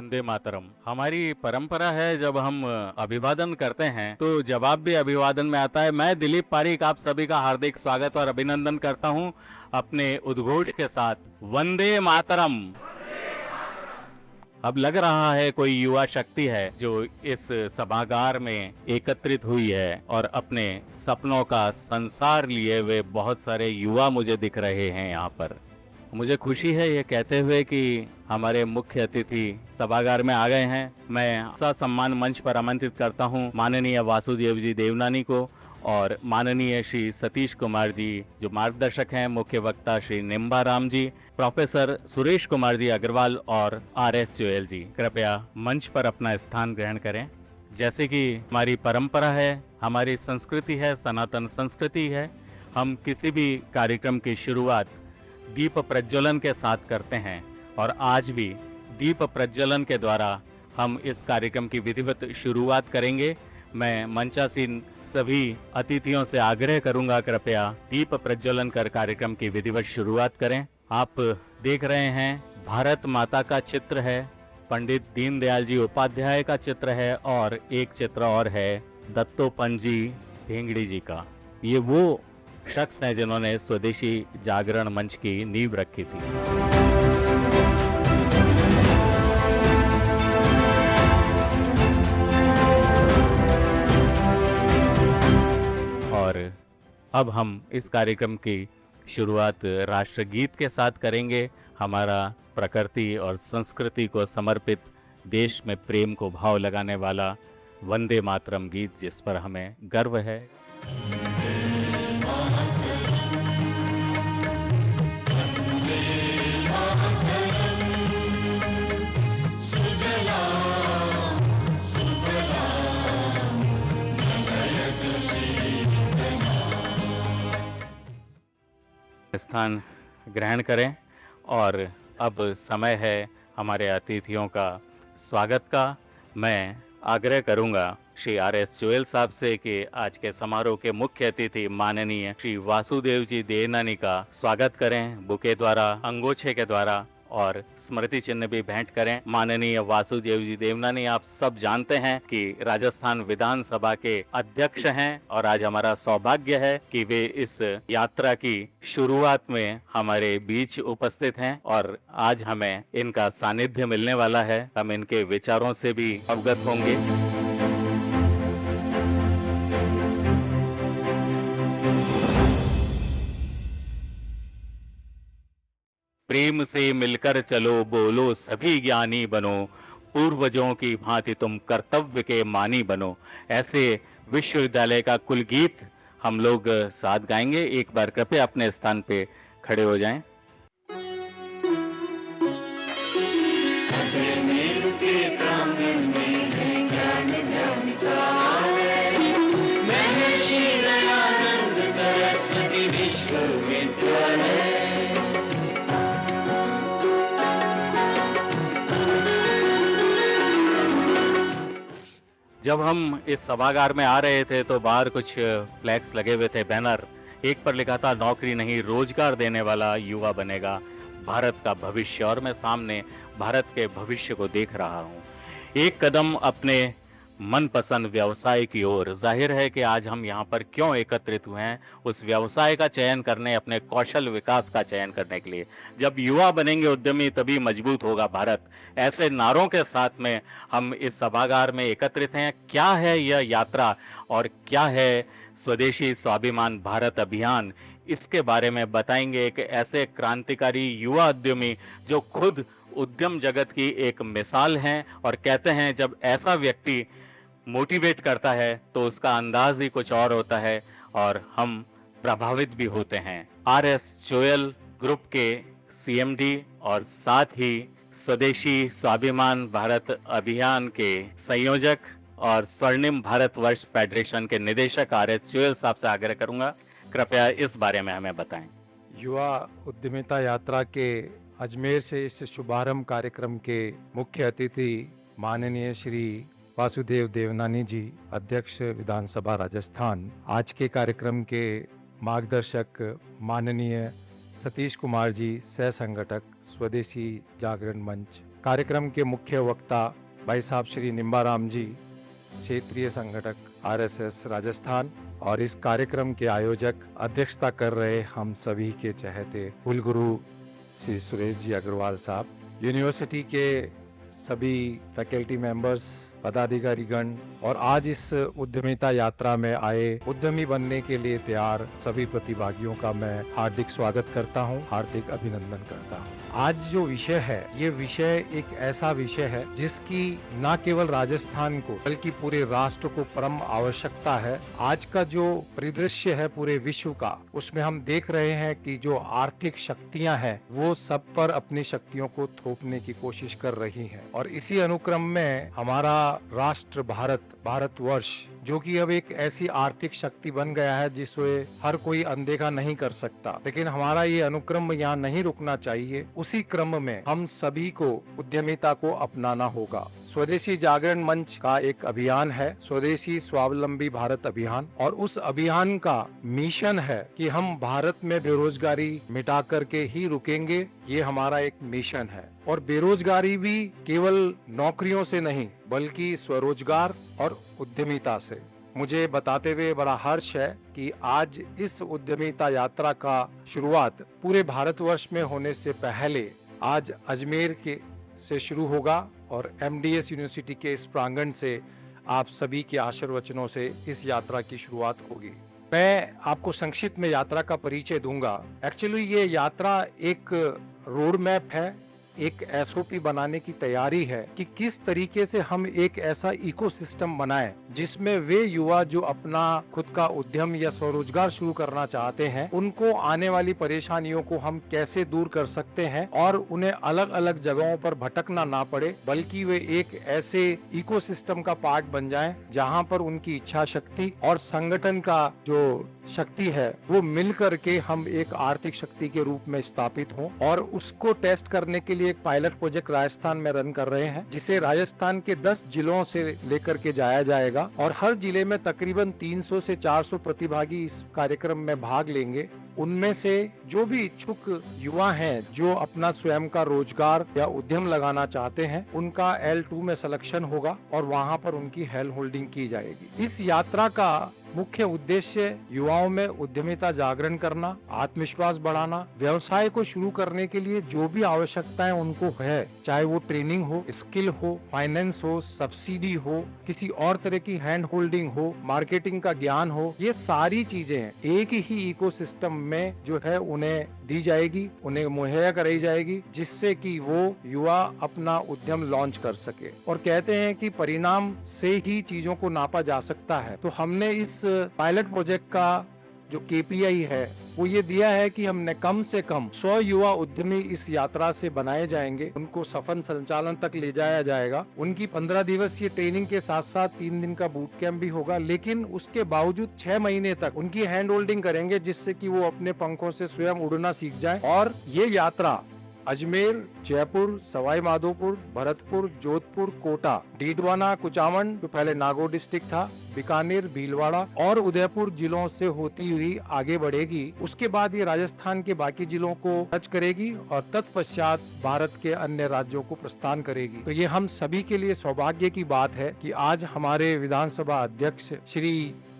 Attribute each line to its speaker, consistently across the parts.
Speaker 1: वंदे मातरम। हमारी परंपरा है, जब हम अभिवादन करते हैं तो जवाब भी अभिवादन में आता है। मैं दिलीप पारिक आप सभी का हार्दिक स्वागत और अभिनंदन करता हूं अपने उद्घोष के साथ, वंदे मातरम। अब लग रहा है कोई युवा शक्ति है जो इस सभागार में एकत्रित हुई है और अपने सपनों का संसार लिए हुए बहुत सारे युवा मुझे दिख रहे हैं यहाँ पर। मुझे खुशी है ये कहते हुए कि हमारे मुख्य अतिथि सभागार में आ गए हैं। मैं सम्मान मंच पर आमंत्रित करता हूं माननीय वासुदेव जी देवनानी को और माननीय श्री सतीश कुमार जी जो मार्गदर्शक हैं, मुख्य वक्ता श्री निम्बा राम जी, प्रोफेसर सुरेश कुमार जी अग्रवाल और RS चोयल जी, कृपया मंच पर अपना स्थान ग्रहण करें। जैसे कि हमारी परंपरा है, हमारी संस्कृति है, सनातन संस्कृति है, हम किसी भी कार्यक्रम की शुरुआत दीप प्रज्वलन के साथ करते हैं और आज भी दीप प्रज्वलन के द्वारा हम इस कार्यक्रम की विधिवत शुरुआत करेंगे। मैं मंचासीन सभी अतिथियों से आग्रह करूंगा, कृपया दीप प्रज्वलन कर कार्यक्रम की विधिवत शुरुआत करें। आप देख रहे हैं भारत माता का चित्र है, पंडित दीनदयाल जी उपाध्याय का चित्र है और एक चित्र और है दत्तोपंत जी धेंगड़ी जी का। ये वो शख्स हैं जिन्होंने स्वदेशी जागरण मंच की नींव रखी थी। और अब हम इस कार्यक्रम की शुरुआत राष्ट्रगीत के साथ करेंगे। हमारा प्रकृति और संस्कृति को समर्पित, देश में प्रेम को भाव लगाने वाला वंदे मातरम गीत, जिस पर हमें गर्व है। स्थान ग्रहण करें और अब समय है हमारे अतिथियों का स्वागत का। मैं आग्रह करूंगा श्री RS चोयल साहब से कि आज के समारोह के मुख्य अतिथि माननीय श्री वासुदेव जी देवनानी का स्वागत करें, बुके द्वारा, अंगोछे के द्वारा, और स्मृति चिन्ह भी भेंट करें। माननीय वासुदेव जी देवनानी आप सब जानते हैं कि राजस्थान विधानसभा के अध्यक्ष हैं और आज हमारा सौभाग्य है कि वे इस यात्रा की शुरुआत में हमारे बीच उपस्थित हैं और आज हमें इनका सानिध्य मिलने वाला है। हम इनके विचारों से भी अवगत होंगे। प्रेम से मिलकर चलो, बोलो सभी ज्ञानी बनो, पूर्वजों की भांति तुम कर्तव्य के मानी बनो। ऐसे विश्वविद्यालय का कुल गीत हम लोग साथ गाएंगे। एक बार कृपया अपने स्थान पे खड़े हो जाएं। जब हम इस सभागार में आ रहे थे तो बाहर कुछ फ्लैक्स लगे हुए थे, बैनर। एक पर लिखा था नौकरी नहीं, रोजगार देने वाला युवा बनेगा भारत का भविष्य, और मैं सामने भारत के भविष्य को देख रहा हूँ। एक कदम अपने मनपसंद व्यवसाय की ओर। जाहिर है कि आज हम यहाँ पर क्यों एकत्रित हुए हैं, उस व्यवसाय का चयन करने, अपने कौशल विकास का चयन करने के लिए। जब युवा बनेंगे उद्यमी तभी मजबूत होगा भारत। ऐसे नारों के साथ में हम इस सभागार में एकत्रित हैं। क्या है यह यात्रा और क्या है स्वदेशी स्वाभिमान भारत अभियान, इसके बारे में बताएंगे एक ऐसे क्रांतिकारी युवा उद्यमी जो खुद उद्यम जगत की एक मिसाल हैं और कहते हैं जब ऐसा व्यक्ति मोटिवेट करता है तो उसका अंदाज ही कुछ और होता है और हम प्रभावित भी होते हैं। RS चोयल ग्रुप के CMD और साथ ही स्वदेशी स्वाभिमान भारत अभियान के संयोजक और स्वर्णिम भारत वर्ष फेडरेशन के निदेशक RS चोयल साहब से आग्रह करूंगा, कृपया इस बारे में हमें बताएं।
Speaker 2: युवा उद्यमिता यात्रा के अजमेर से इस शुभारंभ कार्यक्रम के मुख्य अतिथि माननीय श्री वासुदेव देवनानी जी, अध्यक्ष विधानसभा राजस्थान, आज के कार्यक्रम के मार्गदर्शक माननीय सतीश कुमार जी, सह संगठक स्वदेशी जागरण मंच कार्यक्रम के मुख्य वक्ता भाई साहब श्री निम्बाराम जी, क्षेत्रीय संगठक आरएसएस राजस्थान, और इस कार्यक्रम के आयोजक अध्यक्षता कर रहे हम सभी के चहेते कुलगुरु श्री सुरेश जी अग्रवाल साहब, यूनिवर्सिटी के सभी फैकल्टी मेंबर्स, पदाधिकारीगण, और आज इस उद्यमिता यात्रा में आए उद्यमी बनने के लिए तैयार सभी प्रतिभागियों का मैं हार्दिक स्वागत करता हूं, हार्दिक अभिनंदन करता हूं। आज जो विषय है, ये विषय एक ऐसा विषय है जिसकी न केवल राजस्थान को बल्कि पूरे राष्ट्र को परम आवश्यकता है। आज का जो परिदृश्य है पूरे विश्व का, उसमें हम देख रहे हैं कि जो आर्थिक शक्तियां हैं वो सब पर अपनी शक्तियों को थोपने की कोशिश कर रही हैं, और इसी अनुक्रम में हमारा राष्ट्र भारतवर्ष, जो कि अब एक ऐसी आर्थिक शक्ति बन गया है जिसे हर कोई अनदेखा नहीं कर सकता। लेकिन हमारा ये अनुक्रम यहाँ नहीं रुकना चाहिए। उसी क्रम में हम सभी को उद्यमिता को अपनाना होगा। स्वदेशी जागरण मंच का एक अभियान है, स्वदेशी स्वावलंबी भारत अभियान, और उस अभियान का मिशन है कि हम भारत में बेरोजगारी मिटा करके ही रुकेंगे। ये हमारा एक मिशन है, और बेरोजगारी भी केवल नौकरियों से नहीं बल्कि स्वरोजगार और उद्यमिता से। मुझे बताते हुए बड़ा हर्ष है कि आज इस उद्यमिता यात्रा का शुरुआत पूरे भारतवर्ष में होने से पहले आज अजमेर से शुरू होगा, और एमडीएस यूनिवर्सिटी के इस प्रांगण से आप सभी के आशीर्वचनों से इस यात्रा की शुरुआत होगी। मैं आपको संक्षिप्त में यात्रा का परिचय दूंगा। एक्चुअली ये यात्रा एक रोड मैप है, एक एसओपी बनाने की तैयारी है कि किस तरीके से हम एक ऐसा इकोसिस्टम बनाएं जिसमें वे युवा जो अपना खुद का उद्यम या स्वरोजगार शुरू करना चाहते हैं, उनको आने वाली परेशानियों को हम कैसे दूर कर सकते हैं, और उन्हें अलग अलग जगहों पर भटकना ना पड़े, बल्कि वे एक ऐसे इकोसिस्टम का पार्ट बन जाएं जहां पर उनकी इच्छा शक्ति और संगठन का जो शक्ति है वो मिल करके हम एक आर्थिक शक्ति के रूप में स्थापित हों। और उसको टेस्ट करने के लिए एक पायलट प्रोजेक्ट राजस्थान में रन कर रहे हैं, जिसे राजस्थान के 10 जिलों से लेकर के जाया जाएगा, और हर जिले में तकरीबन 300 से 400 प्रतिभागी इस कार्यक्रम में भाग लेंगे। उनमें से जो भी इच्छुक युवा हैं जो अपना स्वयं का रोजगार या उद्यम लगाना चाहते हैं, उनका L2 में सिलेक्शन होगा और वहां पर उनकी हैंड होल्डिंग की जाएगी। इस यात्रा का मुख्य उद्देश्य युवाओं में उद्यमिता जागरण करना, आत्मविश्वास बढ़ाना, व्यवसाय को शुरू करने के लिए जो भी आवश्यकताएं उनको है, चाहे वो ट्रेनिंग हो, स्किल हो, फाइनेंस हो, सब्सिडी हो, किसी और तरह की हैंड होल्डिंग हो, मार्केटिंग का ज्ञान हो, ये सारी चीजें एक ही इकोसिस्टम में जो है उन्हें दी जाएगी, उन्हें मुहैया कराई जाएगी, जिससे कि वो युवा अपना उद्यम लॉन्च कर सके। और कहते हैं कि परिणाम से ही चीजों को नापा जा सकता है, तो हमने इस पायलट प्रोजेक्ट का जो केपीआई है वो ये दिया है कि हमने कम से कम 100 युवा उद्यमी इस यात्रा से बनाए जाएंगे, उनको सफल संचालन तक ले जाया जाएगा। उनकी 15 दिवसीय ट्रेनिंग के साथ साथ 3 दिन का बूट कैंप भी होगा, लेकिन उसके बावजूद 6 महीने तक उनकी हैंड होल्डिंग करेंगे, जिससे कि वो अपने पंखों से स्वयं उड़ना सीख जाए। और ये यात्रा अजमेर, जयपुर, सवाई माधोपुर, भरतपुर, जोधपुर, कोटा, डीडवाना, कुचामन जो पहले नागौर डिस्ट्रिक्ट था, बीकानेर, भीलवाड़ा और उदयपुर जिलों से होती हुई आगे बढ़ेगी। उसके बाद ये राजस्थान के बाकी जिलों को टच करेगी और तत्पश्चात भारत के अन्य राज्यों को प्रस्थान करेगी। तो ये हम सभी के लिए सौभाग्य की बात है कि आज हमारे विधानसभा अध्यक्ष श्री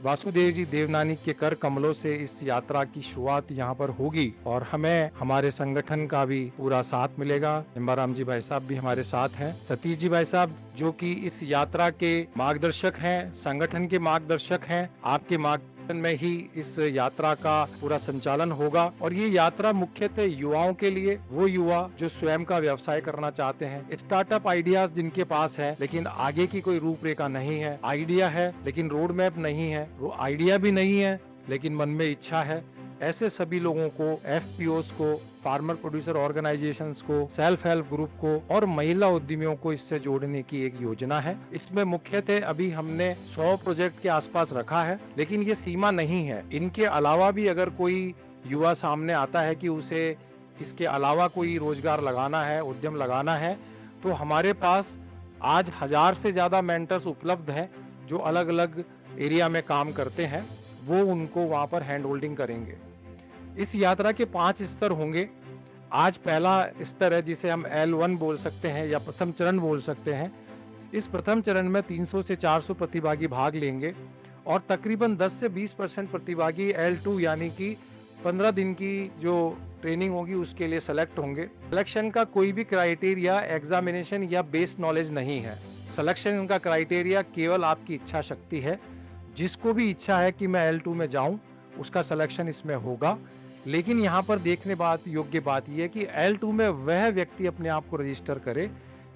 Speaker 2: वासुदेव जी देवनानी के कर कमलों से इस यात्रा की शुरुआत यहाँ पर होगी, और हमें हमारे संगठन का भी पूरा साथ मिलेगा। निम्बाराम जी भाई साहब भी हमारे साथ हैं, सतीश जी भाई साहब जो कि इस यात्रा के मार्गदर्शक हैं, संगठन के मार्गदर्शक हैं। आपके मार्गदर्शन में ही इस यात्रा का पूरा संचालन होगा, और ये यात्रा मुख्यतः युवाओं के लिए, वो युवा जो स्वयं का व्यवसाय करना चाहते हैं, स्टार्टअप आइडियाज जिनके पास है लेकिन आगे की कोई रूपरेखा नहीं है, आइडिया है लेकिन रोड मैप नहीं है, वो आइडिया भी नहीं है लेकिन मन में इच्छा है, ऐसे सभी लोगों को, एफपीओस को, फार्मर प्रोड्यूसर ऑर्गेनाइजेशंस को, सेल्फ हेल्प ग्रुप को और महिला उद्यमियों को इससे जोड़ने की एक योजना है। इसमें मुख्यतः अभी हमने 100 प्रोजेक्ट के आसपास रखा है, लेकिन ये सीमा नहीं है। इनके अलावा भी अगर कोई युवा सामने आता है कि उसे इसके अलावा कोई रोजगार लगाना है, उद्यम लगाना है, तो हमारे पास आज 1000 से ज्यादा मेंटर्स उपलब्ध हैं जो अलग अलग एरिया में काम करते हैं। वो उनको वहाँ पर हैंड होल्डिंग करेंगे। इस यात्रा के 5 स्तर होंगे। आज पहला स्तर है जिसे हम L1 बोल सकते हैं या प्रथम चरण बोल सकते हैं। इस प्रथम चरण में 300 से 400 प्रतिभागी भाग लेंगे और तकरीबन 10 से 20% प्रतिभागी L2 यानी कि 15 दिन की जो ट्रेनिंग होगी उसके लिए सेलेक्ट होंगे। सिलेक्शन का कोई भी क्राइटेरिया एग्जामिनेशन या बेस नॉलेज नहीं है। सिलेक्शन का क्राइटेरिया केवल आपकी इच्छा शक्ति है। जिसको भी इच्छा है कि मैं L2 में जाऊं उसका सिलेक्शन इसमें होगा। लेकिन यहाँ पर देखने बात योग्य बात यह है कि L2 में वह व्यक्ति अपने आप को रजिस्टर करे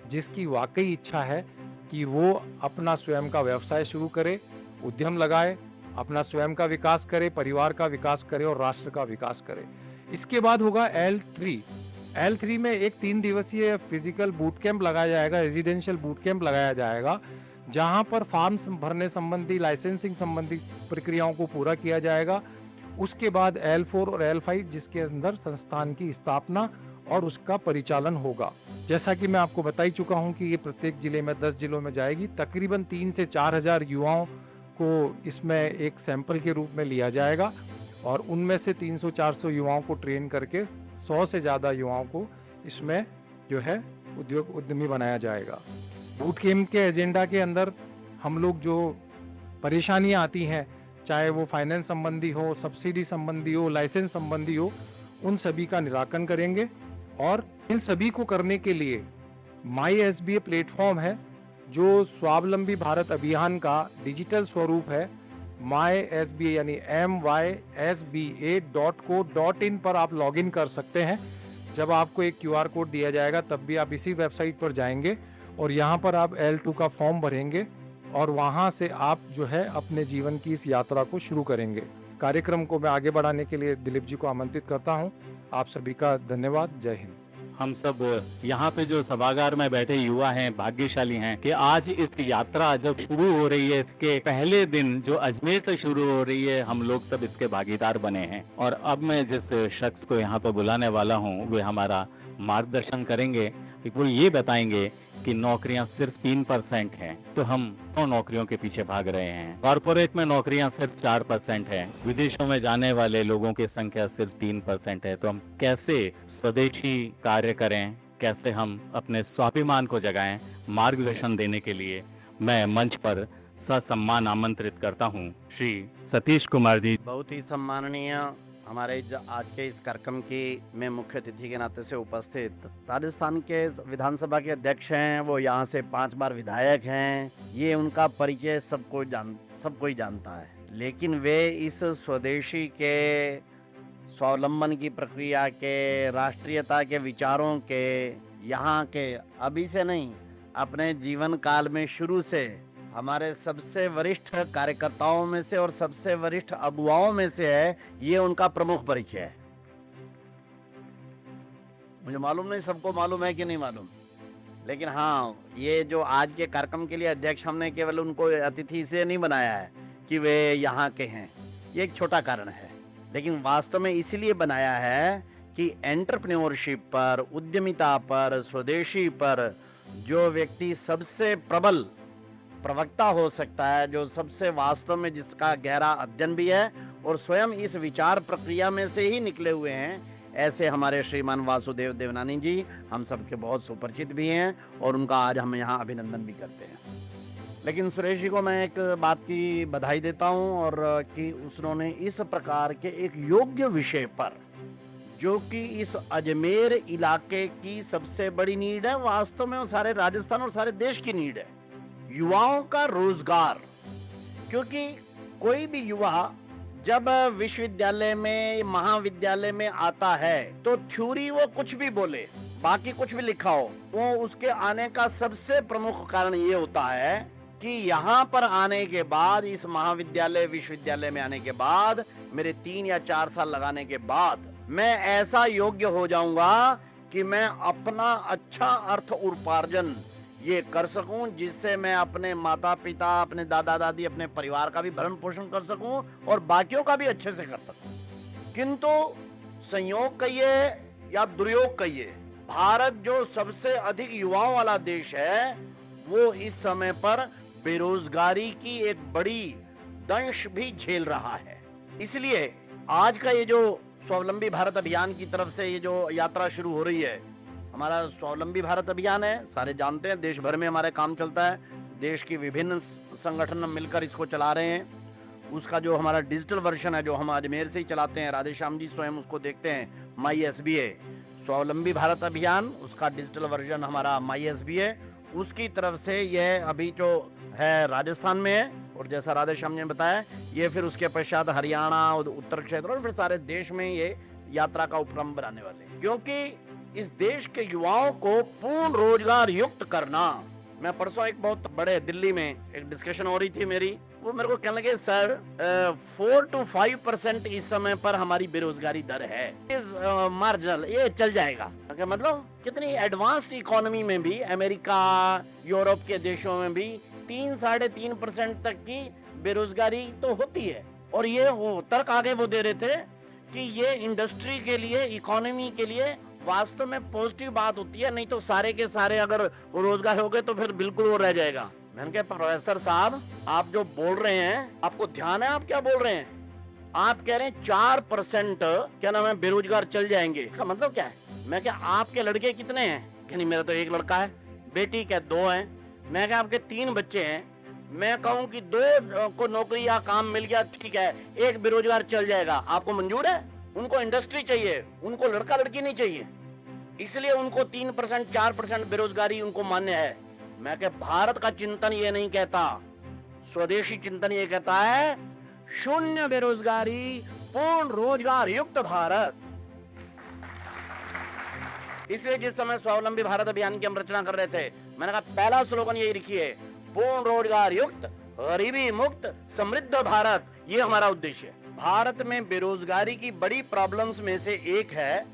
Speaker 2: जिसकी वाकई इच्छा है कि वो अपना स्वयं का व्यवसाय शुरू करे, उद्यम लगाए, अपना स्वयं का विकास करे, परिवार का विकास करे और राष्ट्र का विकास करे। इसके बाद होगा L3। L3 में एक 3 दिवसीय फिजिकल बूट कैंप लगाया जाएगा, रेजिडेंशियल बूट कैंप लगाया जाएगा, जहां पर फॉर्म भरने संबंधी, लाइसेंसिंग संबंधी प्रक्रियाओं को पूरा किया जाएगा। उसके बाद L4 और L5 जिसके अंदर संस्थान की स्थापना और उसका परिचालन होगा। जैसा कि मैं आपको बता ही चुका हूं कि ये प्रत्येक जिले में 10 जिलों में जाएगी। तकरीबन 3 से 4 हजार युवाओं को इसमें एक सैंपल के रूप में लिया जाएगा और उनमें से 300-400 युवाओं को ट्रेन करके 100 से ज़्यादा युवाओं को इसमें जो है उद्योग उद्यमी बनाया जाएगा। बूट कैंप के एजेंडा के अंदर हम लोग जो परेशानियां आती हैं, चाहे वो फाइनेंस संबंधी हो, सब्सिडी संबंधी हो, लाइसेंस संबंधी हो, उन सभी का निराकरण करेंगे। और इन सभी को करने के लिए माई SBA प्लेटफॉर्म है जो स्वावलंबी भारत अभियान का डिजिटल स्वरूप है। माई SBA यानी mysba.co.in पर आप लॉगिन कर सकते हैं। जब आपको एक QR कोड दिया जाएगा तब भी आप इसी वेबसाइट पर जाएंगे और यहाँ पर आप L2 का फॉर्म भरेंगे और वहाँ से आप जो है अपने जीवन की इस यात्रा को शुरू करेंगे। कार्यक्रम को मैं आगे बढ़ाने के लिए दिलीप जी को आमंत्रित करता हूँ। आप सभी का धन्यवाद। जय हिंद।
Speaker 1: हम सब यहाँ पे जो सभागार में बैठे युवा हैं भाग्यशाली हैं कि आज इस यात्रा जब शुरू हो रही है, इसके पहले दिन जो अजमेर से शुरू हो रही है, हम लोग सब इसके भागीदार बने हैं। और अब मैं जिस शख्स को यहाँ पे बुलाने वाला हूँ वे हमारा मार्गदर्शन करेंगे। वो ये बताएंगे कि नौकरियां सिर्फ 3% हैं, तो हम 9 नौकरियों के पीछे भाग रहे हैं। कॉर्पोरेट में नौकरियां सिर्फ 4% हैं, विदेशों में जाने वाले लोगों की संख्या सिर्फ 3% है। तो हम कैसे स्वदेशी कार्य करें, कैसे हम अपने स्वाभिमान को जगाएं, मार्गदर्शन देने के लिए मैं मंच पर ससम्मान आमंत्रित करता हूं श्री सतीश कुमार जी।
Speaker 3: बहुत ही सम्माननीय हमारे आज के इस कार्यक्रम की मैं मुख्य अतिथि के नाते से उपस्थित राजस्थान के विधानसभा के अध्यक्ष हैं, वो यहाँ से 5 बार विधायक हैं। ये उनका परिचय सब कोई जानता है, लेकिन वे इस स्वदेशी के स्वावलंबन की प्रक्रिया के, राष्ट्रीयता के विचारों के, यहाँ के अभी से नहीं अपने जीवन काल में शुरू से हमारे सबसे वरिष्ठ कार्यकर्ताओं में से और सबसे वरिष्ठ अगुवाओं में से है। ये उनका प्रमुख परिचय है। मुझे मालूम नहीं सबको मालूम है कि नहीं मालूम, लेकिन हाँ, ये जो आज के कार्यक्रम के लिए अध्यक्ष, हमने केवल उनको अतिथि से नहीं बनाया है कि वे यहाँ के हैं, ये एक छोटा कारण है, लेकिन वास्तव में इसीलिए बनाया है कि एंटरप्रेन्योरशिप पर, उद्यमिता पर, स्वदेशी पर जो व्यक्ति सबसे प्रबल प्रवक्ता हो सकता है, जो सबसे वास्तव में जिसका गहरा अध्ययन भी है और स्वयं इस विचार प्रक्रिया में से ही निकले हुए हैं, ऐसे हमारे श्रीमान वासुदेव देवनानी जी हम सबके बहुत सुपरिचित भी हैं और उनका आज हम यहाँ अभिनंदन भी करते हैं। लेकिन सुरेश जी को मैं एक बात की बधाई देता हूँ और कि उन्होंने इस प्रकार के एक योग्य विषय पर, जो कि इस अजमेर इलाके की सबसे बड़ी नीड है, वास्तव में वो सारे राजस्थान और सारे देश की नीड है, युवाओं का रोजगार। क्योंकि कोई भी युवा जब विश्वविद्यालय में, महाविद्यालय में आता है तो थ्योरी वो कुछ भी बोले, बाकी कुछ भी लिखा हो, वो उसके आने का सबसे प्रमुख कारण ये होता है कि यहाँ पर आने के बाद, इस महाविद्यालय विश्वविद्यालय में आने के बाद, मेरे 3 या 4 साल लगाने के बाद मैं ऐसा योग्य हो जाऊंगा कि मैं अपना अच्छा अर्थ उपार्जन ये कर सकूं, जिससे मैं अपने माता पिता, अपने दादा दादी, अपने परिवार का भी भरण पोषण कर सकूं और बाकियों का भी अच्छे से कर सकूं। किंतु संयोग कहिए या दुर्योग कहिए, भारत जो सबसे अधिक युवाओं वाला देश है, वो इस समय पर बेरोजगारी की एक बड़ी दंश भी झेल रहा है। इसलिए आज का ये जो स्वावलंबी भारत अभियान की तरफ से ये जो यात्रा शुरू हो रही है, हमारा स्वावलंबी भारत अभियान है, सारे जानते हैं, देश भर में हमारे काम चलता है, देश की विभिन्न संगठन मिलकर इसको चला रहे हैं। उसका जो हमारा डिजिटल वर्जन है, जो हम अजमेर से ही चलाते हैं, राधेश्याम जी स्वयं उसको देखते हैं, माई SBA स्वावलंबी भारत अभियान, उसका डिजिटल वर्जन हमारा माई SBA, उसकी तरफ से यह अभी जो है राजस्थान में है, और जैसा राधेश्याम जी ने बताया, ये फिर उसके पश्चात हरियाणा और उत्तर क्षेत्र और फिर सारे देश में ये यात्रा का उपक्रम बनाने वाले हैं। क्योंकि इस देश के युवाओं को पूर्ण रोजगार युक्त करना, मैं परसों एक बहुत बड़े दिल्ली में एक डिस्कशन हो रही थी मेरी, वो मेरे को कहने लगे सर 4 to 5% इस समय पर हमारी बेरोजगारी दर है, इस मार्जिनल, ये चल जाएगा। मतलब कितनी एडवांस्ड इकोनॉमी में भी, अमेरिका यूरोप के देशों में भी 3-3.5% तक की बेरोजगारी तो होती है। और ये वो तर्क आगे वो दे रहे थे कि ये इंडस्ट्री के लिए, इकोनॉमी के लिए वास्तव में पॉजिटिव बात होती है, नहीं तो सारे के सारे अगर रोजगार हो गए तो फिर बिल्कुल वो रह जाएगा। मैंने कहा प्रोफेसर साहब, आप जो बोल रहे हैं, आपको ध्यान है आप क्या बोल रहे हैं? आप कह रहे हैं 4% क्या नाम है बेरोजगार चल जाएंगे, इसका मतलब क्या है? मैं क्या आपके लड़के कितने हैं? कि नहीं, मेरा तो एक लड़का है, बेटी क्या 2 हैं। मैं क्या आपके 3 बच्चे हैं, मैं कहूँ कि 2 को नौकरी या काम मिल गया, ठीक है, 1 बेरोजगार चल जाएगा, आपको मंजूर है? उनको इंडस्ट्री चाहिए, उनको लड़का लड़की नहीं चाहिए, इसलिए उनको 3% 4% बेरोजगारी उनको मान्य है। मैं क्या भारत का चिंतन ये नहीं कहता, स्वदेशी चिंतन ये कहता है शून्य बेरोजगारी, पूर्ण रोजगार युक्त भारत। इसलिए जिस समय स्वावलंबी भारत अभियान की हम रचना कर रहे थे, मैंने कहा पहला स्लोगन यही लिखिए, पूर्ण रोजगार युक्त, गरीबी मुक्त, समृद्ध भारत, ये हमारा उद्देश्य है। भारत में बेरोजगारी की बड़ी प्रॉब्लम्स में से एक है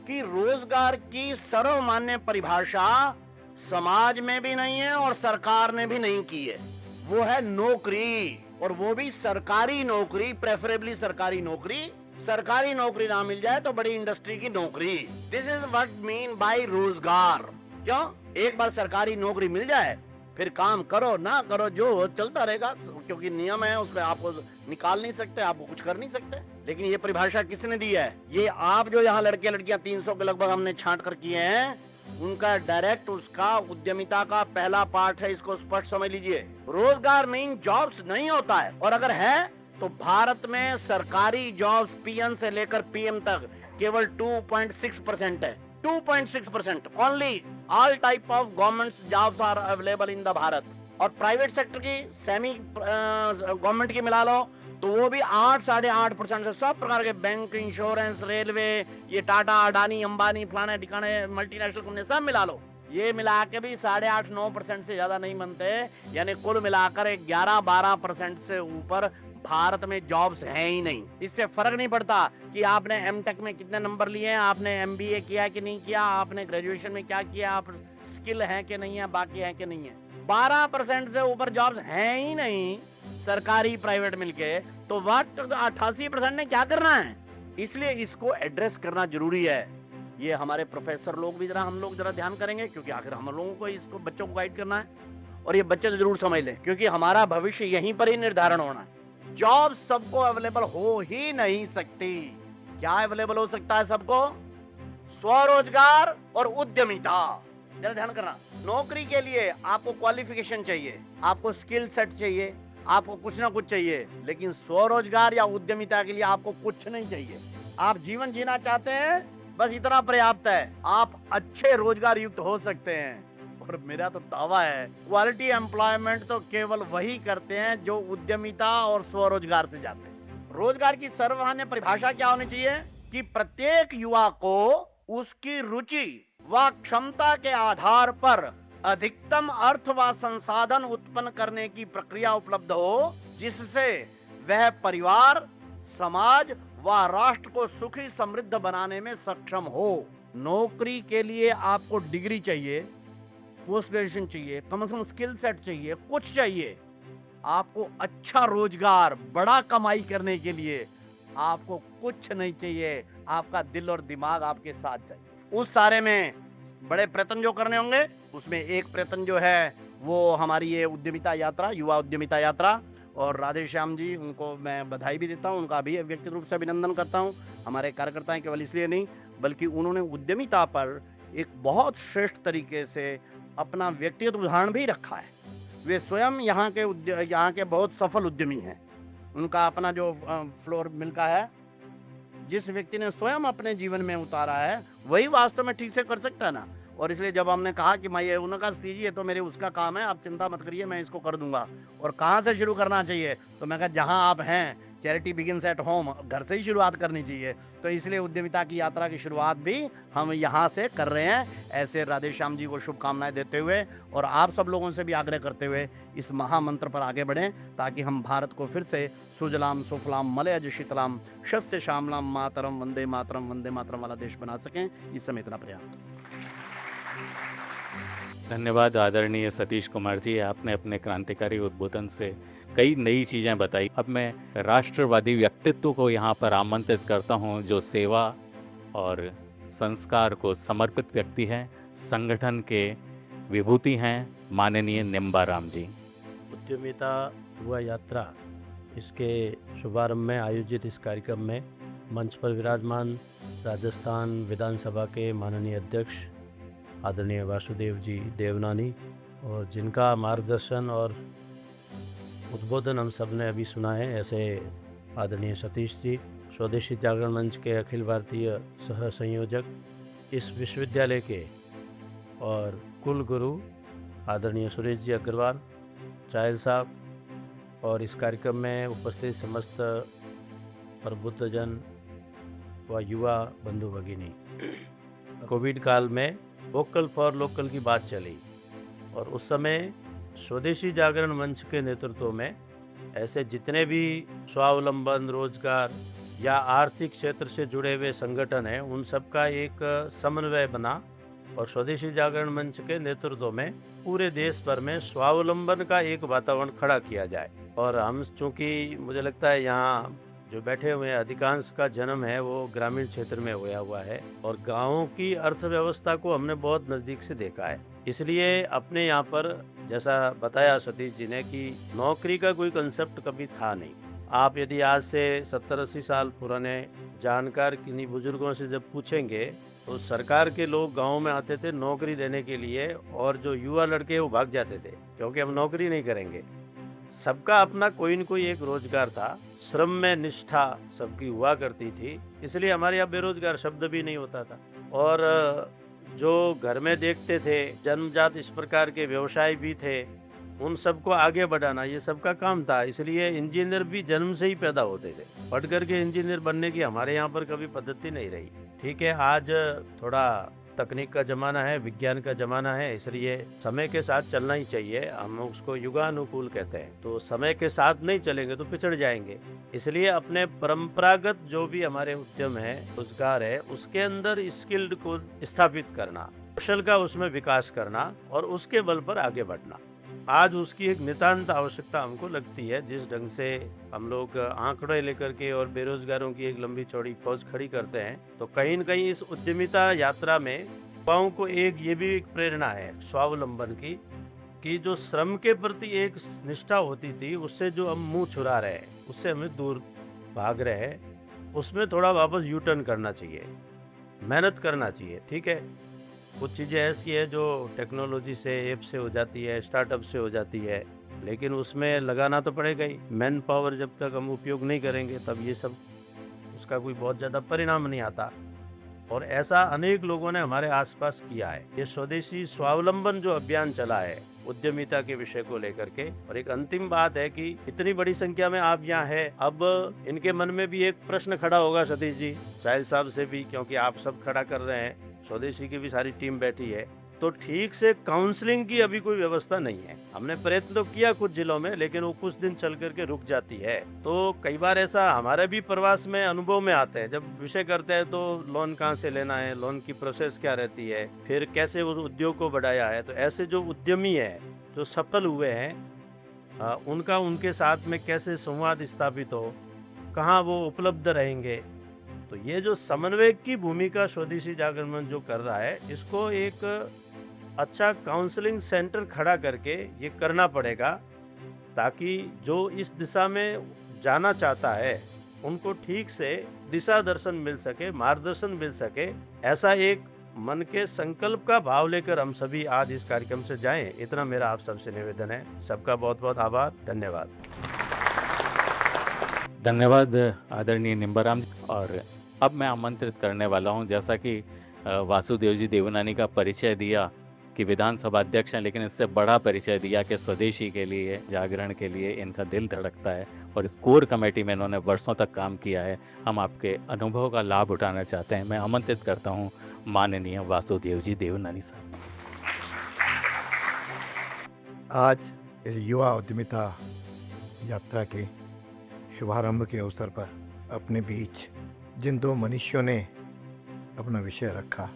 Speaker 3: कि रोजगार की सर्वमान्य परिभाषा समाज में भी नहीं है और सरकार ने भी नहीं की है, वो है नौकरी, और वो भी सरकारी नौकरी, प्रेफरेबली सरकारी नौकरी। सरकारी नौकरी ना मिल जाए तो बड़ी इंडस्ट्री की नौकरी। This is what mean by रोजगार। क्यों? एक बार सरकारी नौकरी मिल जाए, फिर काम करो ना करो, जो चलता रहेगा, क्योंकि नियम है, उसमें आपको निकाल नहीं सकते, आपको कुछ कर नहीं सकते। लेकिन ये परिभाषा किसने दी है? ये आप जो यहाँ लड़के लड़कियां 300 के लगभग हमने छांट कर किए हैं, उनका डायरेक्ट उसका उद्यमिता का पहला पार्ट है, इसको स्पष्ट समझ लीजिए। रोजगार मीन जॉब्स नहीं होता है, और अगर है तो भारत में सरकारी जॉब्स पीएन से लेकर पीएम तक केवल 2.6% है। 2.6% only. All type of government jobs are available in the Bharat. और प्राइवेट सेक्टर की, सेमी गवर्नमेंट की मिला लो तो वो भी 8-8.5% से, सब प्रकार के बैंक, इंश्योरेंस, रेलवे, ये टाटा, अडानी, अंबानी, फलाने ठिकाने मल्टीनेशनल कंपनी सब मिला लो, ये मिला के भी 8.5-9% से ज्यादा नहीं बनते। यानी कुल मिलाकर 11-12% से ऊपर भारत में जॉब्स हैं ही नहीं। इससे फर्क नहीं पड़ता कि आपने एमटेक में कितने नंबर लिए हैं, आपने एमबीए किया कि नहीं किया, आपने ग्रेजुएशन में क्या किया, आप स्किल है कि नहीं है, बाकी है कि नहीं है। 12% से ऊपर जॉब्स हैं ही नहीं, सरकारी प्राइवेट मिलके, तो व्हाट 88% ने क्या करना है? इसलिए इसको एड्रेस करना जरूरी है। ये हमारे प्रोफेसर लोग भी हम लोग जरा ध्यान करेंगे, क्योंकि आखिर हम लोगों को इसको बच्चों को गाइड करना है, और ये बच्चे तो जरूर समझ लें, क्योंकि हमारा भविष्य यहीं पर ही निर्धारण होना है। जॉब सबको अवेलेबल हो ही नहीं सकती। क्या अवेलेबल हो सकता है सबको? स्वरोजगार और उद्यमिता। जरा ध्यान करना, नौकरी के लिए आपको क्वालिफिकेशन चाहिए, आपको स्किल सेट चाहिए, आपको कुछ ना कुछ चाहिए, लेकिन स्वरोजगार या उद्यमिता के लिए आपको कुछ नहीं चाहिए। आप जीवन जीना चाहते हैं, बस इतना पर्याप्त है, आप अच्छे रोजगार युक्त हो सकते हैं। और मेरा तो दावा है, क्वालिटी एम्प्लॉयमेंट तो केवल वही करते हैं जो उद्यमिता और स्वरोजगार से जाते हैं। रोजगार की सर्वमान्य परिभाषा क्या होनी चाहिए? कि प्रत्येक युवा को उसकी रुचि व क्षमता के आधार पर अधिकतम अर्थ व संसाधन उत्पन्न करने की प्रक्रिया उपलब्ध हो, जिससे वह परिवार, समाज व राष्ट्र को सुखी समृद्ध बनाने में सक्षम हो। नौकरी के लिए आपको डिग्री चाहिए, पोस्ट ग्रेजुएशन चाहिए, कम से कम स्किल सेट चाहिए, कुछ चाहिए। आपको अच्छा रोजगार, बड़ा कमाई करने के लिए आपको कुछ नहीं चाहिए, आपका दिल और दिमाग आपके साथ चाहिए। उस सारे में बड़े प्रयत्न जो करने होंगे, उसमें एक प्रयत्न जो है वो हमारी ये उद्यमिता यात्रा, युवा उद्यमिता यात्रा, और राधे श्याम जी, उनको मैं बधाई भी देता हूँ, उनका भी व्यक्तिगत रूप से अभिनंदन करता हूँ। हमारे कार्यकर्ता हैं केवल इसलिए नहीं, बल्कि उन्होंने उद्यमिता पर एक बहुत श्रेष्ठ तरीके से अपना व्यक्तिगत उदाहरण भी रखा है। वे स्वयं यहाँ के बहुत सफल उद्यमी हैं। उनका अपना जो फ्लोर मिल का है, जिस व्यक्ति ने स्वयं अपने जीवन में उतारा है, वही वास्तव में ठीक से कर सकता है ना। और इसलिए जब हमने कहा कि मैं ये उनका दीजिए, तो मेरे उसका काम है, आप चिंता मत करिए, मैं इसको कर दूंगा। और कहाँ से शुरू करना चाहिए, तो मैं कहा जहाँ आप हैं, चैरिटी बिगिंस एट होम, घर से ही शुरुआत करनी चाहिए। तो इसलिए उद्यमिता की यात्रा की शुरुआत भी हम यहाँ से कर रहे हैं। ऐसे राधे श्याम जी को शुभकामनाएं देते हुए और आप सब लोगों से भी आग्रह करते हुए इस महामंत्र पर आगे बढ़ें, ताकि हम भारत को फिर से सुजलाम सुफलाम मलयज शीतलाम शस्य श्यामलाम मातरम वंदे मातरम वाला देश बना सकें। इस समय इतना पर्याप्त।
Speaker 1: धन्यवाद आदरणीय सतीश कुमार जी, आपने अपने क्रांतिकारी उद्बोधन से कई नई चीज़ें बताई। अब मैं राष्ट्रवादी व्यक्तित्व को यहाँ पर आमंत्रित करता हूँ, जो सेवा और संस्कार को समर्पित व्यक्ति हैं, संगठन के विभूति हैं, माननीय निम्बाराम जी।
Speaker 4: उद्यमिता युवा यात्रा, इसके शुभारंभ में आयोजित इस कार्यक्रम में मंच पर विराजमान राजस्थान विधानसभा के माननीय अध्यक्ष आदरणीय वासुदेव जी देवनानी, और जिनका मार्गदर्शन और उद्बोधन हम सब ने अभी सुना है, ऐसे आदरणीय सतीश जी, स्वदेशी जागरण मंच के अखिल भारतीय सह संयोजक, इस विश्वविद्यालय के और कुल गुरु आदरणीय सुरेश जी अग्रवाल चायल साहब, और इस कार्यक्रम में उपस्थित समस्त प्रबुद्धजन व युवा बंधु भगिनी। कोविड काल में वोकल फॉर लोकल की बात चली, और उस समय स्वदेशी जागरण मंच के नेतृत्व में ऐसे जितने भी स्वावलंबन, रोजगार या आर्थिक क्षेत्र से जुड़े हुए संगठन हैं, उन सब का एक समन्वय बना और स्वदेशी जागरण मंच के नेतृत्व में पूरे देश भर में स्वावलंबन का एक वातावरण खड़ा किया जाए। और हम चूँकि मुझे लगता है यहाँ जो बैठे हुए हैं अधिकांश का जन्म है वो ग्रामीण क्षेत्र में होया हुआ है, और गाँवों की अर्थव्यवस्था को हमने बहुत नज़दीक से देखा है। इसलिए अपने यहाँ पर जैसा बताया सतीश जी ने कि नौकरी का कोई कंसेप्ट कभी था नहीं। आप यदि आज से 70-80 साल पुराने जानकार किन्हीं बुजुर्गों से जब पूछेंगे, तो सरकार के लोग गाँव में आते थे नौकरी देने के लिए, और जो युवा लड़के वो भाग जाते थे क्योंकि हम नौकरी नहीं करेंगे। सबका अपना कोई न कोई एक रोजगार था, श्रम में निष्ठा सबकी हुआ करती थी, इसलिए हमारे यहाँ बेरोजगार शब्द भी नहीं होता था। और जो घर में देखते थे जन्मजात इस प्रकार के व्यवसाय भी थे, उन सबको आगे बढ़ाना ये सबका काम था। इसलिए इंजीनियर भी जन्म से ही पैदा होते थे, पढ़ करके इंजीनियर बनने की हमारे यहाँ पर कभी पद्धति नहीं रही। ठीक है, आज थोड़ा तकनीक का ज़माना है, विज्ञान का ज़माना है, इसलिए समय के साथ चलना ही चाहिए। हम उसको युगानुकूल कहते हैं। तो समय के साथ नहीं चलेंगे तो पिछड़ जाएंगे। इसलिए अपने परंपरागत जो भी हमारे उद्यम है, रोजगार है, उसके अंदर स्किल्ड को स्थापित करना, कौशल का उसमें विकास करना और उसके बल पर आगे बढ़ना, आज उसकी एक नितांत आवश्यकता हमको लगती है। जिस ढंग से हम लोग आंकड़े लेकर के और बेरोजगारों की एक लंबी चौड़ी फौज खड़ी करते हैं, तो कहीं न कहीं इस उद्यमिता यात्रा में युवाओं को एक भी प्रेरणा है स्वावलंबन की, कि जो श्रम के प्रति एक निष्ठा होती थी, उससे जो हम मुंह छुरा रहे हैं, उससे हमें दूर भाग रहे हैं, उसमें थोड़ा वापस यू टर्न करना चाहिए, मेहनत करना चाहिए। ठीक है, कुछ चीज़ें ऐसी है जो टेक्नोलॉजी से, ऐप से हो जाती है, स्टार्टअप से हो जाती है, लेकिन उसमें लगाना तो पड़ेगा ही। मैन पावर जब तक हम उपयोग नहीं करेंगे, तब ये सब उसका कोई बहुत ज़्यादा परिणाम नहीं आता। और ऐसा अनेक लोगों ने हमारे आसपास किया है। ये स्वदेशी स्वावलंबन जो अभियान चला है उद्यमिता के विषय को लेकर के, और एक अंतिम बात है कि इतनी बड़ी संख्या में आप यहाँ हैं, अब इनके मन में भी एक प्रश्न खड़ा होगा सतीश जी, चायल साहब से भी, क्योंकि आप सब खड़ा कर रहे हैं, स्वदेशी की भी सारी टीम बैठी है, तो ठीक से काउंसलिंग की अभी कोई व्यवस्था नहीं है। हमने प्रयत्न तो किया कुछ जिलों में, लेकिन वो कुछ दिन चल करके रुक जाती है। तो कई बार ऐसा हमारे भी प्रवास में अनुभव में आते हैं, जब विषय करते हैं तो लोन कहाँ से लेना है, लोन की प्रोसेस क्या रहती है, फिर कैसे उस उद्योग को बढ़ाया है। तो ऐसे जो उद्यमी है, जो सफल हुए हैं, उनका उनके साथ में कैसे संवाद स्थापित हो, कहाँ वो उपलब्ध रहेंगे। तो ये जो समन्वय की भूमिका स्वदेशी जागरण मंच जो कर रहा है, इसको एक अच्छा काउंसलिंग सेंटर खड़ा करके ये करना पड़ेगा, ताकि जो इस दिशा में जाना चाहता है उनको ठीक से दिशा दर्शन मिल सके, मार्गदर्शन मिल सके। ऐसा एक मन के संकल्प का भाव लेकर हम सभी आज इस कार्यक्रम से जाएं, इतना मेरा आप सबसे निवेदन है। सबका बहुत बहुत आभार, धन्यवाद।
Speaker 1: धन्यवाद आदरणीय निम्बाराम जी। और अब मैं आमंत्रित करने वाला हूं, जैसा कि वासुदेव जी देवनानी का परिचय दिया कि विधानसभा अध्यक्ष हैं, लेकिन इससे बड़ा परिचय दिया कि स्वदेशी के लिए, जागरण के लिए इनका दिल धड़कता है और इस कोर कमेटी में इन्होंने वर्षों तक काम किया है। हम आपके अनुभव का लाभ उठाना चाहते हैं। मैं आमंत्रित करता हूं माननीय वासुदेव जी देवनानी साहब।
Speaker 5: आज इस युवा उद्यमिता यात्रा के शुभारंभ के अवसर पर अपने बीच जिन दो मनुष्यों ने अपना विषय रखा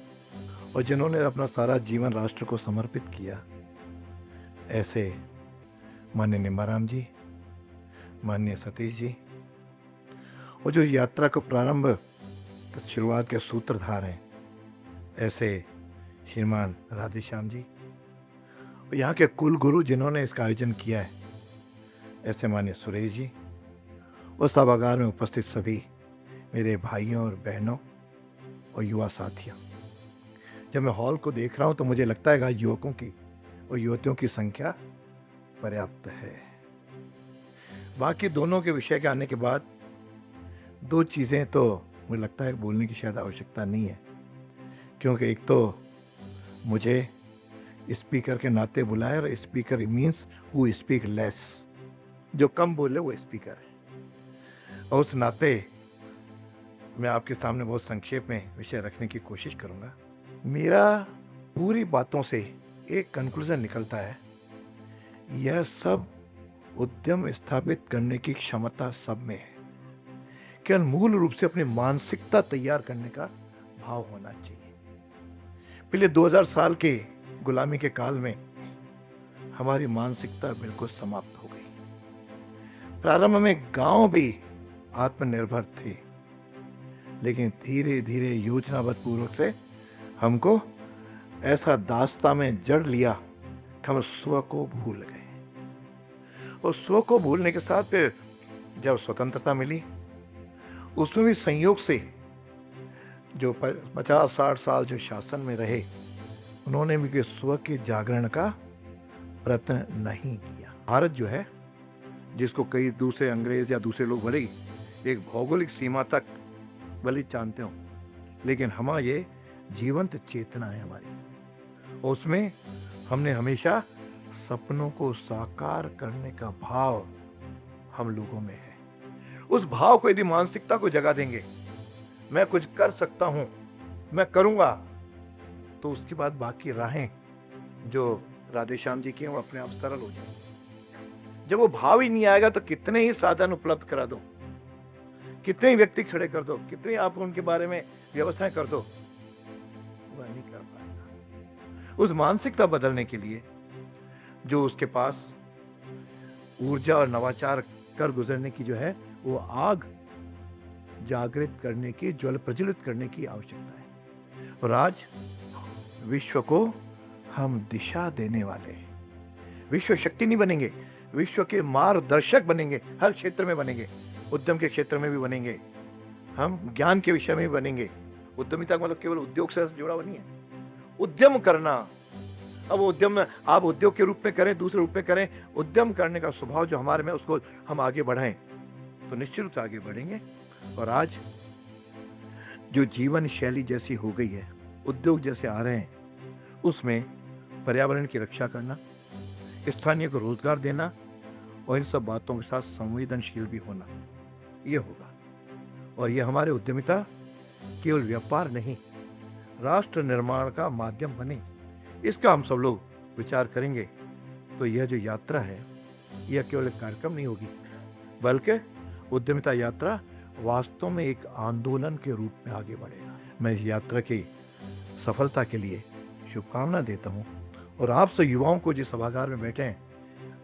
Speaker 5: और जिन्होंने अपना सारा जीवन राष्ट्र को समर्पित किया, ऐसे माननीय निम्बाराम जी, माननीय सतीश जी, और जो यात्रा को प्रारंभ शुरुआत के सूत्रधार हैं, ऐसे श्रीमान राधेश्याम जी, और यहाँ के कुल गुरु जिन्होंने इसका आयोजन किया है, ऐसे माननीय सुरेश जी, और सभागार में उपस्थित सभी मेरे भाइयों और बहनों और युवा साथियों। जब मैं हॉल को देख रहा हूँ तो मुझे लगता है कि युवकों की और युवतियों की संख्या पर्याप्त है। बाकी दोनों के विषय के आने के बाद दो चीज़ें तो मुझे लगता है बोलने की शायद आवश्यकता नहीं है, क्योंकि एक तो मुझे स्पीकर के नाते बुलाया, और speaker means who speak less, जो कम बोले वो स्पीकर है। और उस नाते मैं आपके सामने बहुत संक्षेप में विषय रखने की कोशिश करूंगा। मेरा पूरी बातों से एक कंक्लूजन निकलता है, यह सब उद्यम स्थापित करने की क्षमता सब में है, केवल मूल रूप से अपनी मानसिकता तैयार करने का भाव होना चाहिए। पिछले 2000 साल के गुलामी के काल में हमारी मानसिकता बिल्कुल समाप्त हो गई। प्रारंभ में गांव भी आत्मनिर्भर थे, लेकिन धीरे धीरे योजनाबद्ध पूर्वक से हमको ऐसा दास्ता में जड़ लिया कि हम स्व को भूल गए। और स्व को भूलने के साथ फिर जब स्वतंत्रता मिली, उसमें भी संयोग से जो 50-60 साल जो शासन में रहे, उन्होंने भी स्व के जागरण का प्रयत्न नहीं किया। भारत जो है, जिसको कई दूसरे अंग्रेज या दूसरे लोग भले एक भौगोलिक सीमा तक भले जानते हो, लेकिन हमारा ये जीवंत चेतना है हमारी, और उसमें हमने हमेशा सपनों को साकार करने का भाव हम लोगों में है। उस भाव को यदि मानसिकता को जगा देंगे, मैं कुछ कर सकता हूं, मैं करूंगा, तो उसके बाद बाकी राहें जो राधेश्याम जी की हैं वो अपने आप सरल हो जाएंगी। जब वो भाव ही नहीं आएगा तो कितने ही साधन उपलब्ध करा दो, कितने ही व्यक्ति खड़े कर दो, कितने आप उनके बारे में व्यवस्थाएं कर दो, वह नहीं कर पाएगा। उस मानसिकता बदलने के लिए जो उसके पास ऊर्जा और नवाचार कर गुजरने की जो है वो आग जागृत करने की, ज्वल प्रज्वलित करने की आवश्यकता है। और आज विश्व को हम दिशा देने वाले हैं। विश्व शक्ति नहीं बनेंगे, विश्व के मार्गदर्शक बनेंगे, हर क्षेत्र में बनेंगे, उद्यम के क्षेत्र में भी बनेंगे, हम ज्ञान के विषय में भी बनेंगे। उद्यमिता का मतलब केवल उद्योग से जुड़ा हुआ नहीं है, उद्यम करना। अब उद्यम आप उद्योग के रूप में करें, दूसरे रूप में करें, उद्यम करने का स्वभाव जो हमारे में, उसको हम आगे बढ़ाएं तो निश्चित रूप से आगे बढ़ेंगे। और आज जो जीवन शैली जैसी हो गई है, उद्योग जैसे आ रहे हैं, उसमें पर्यावरण की रक्षा करना, स्थानीय को रोजगार देना और इन सब बातों के साथ संवेदनशील भी होना, ये होगा। और ये हमारे उद्यमिता केवल व्यापार नहीं, राष्ट्र निर्माण का माध्यम बने, इसका हम सब लोग विचार करेंगे। तो यह जो यात्रा है, यह केवल एक कार्यक्रम नहीं होगी, बल्कि उद्यमिता यात्रा वास्तव में एक आंदोलन के रूप में आगे बढ़ेगा। मैं इस यात्रा की सफलता के लिए शुभकामना देता हूँ। और आप सब युवाओं को जिस सभागार में बैठे हैं,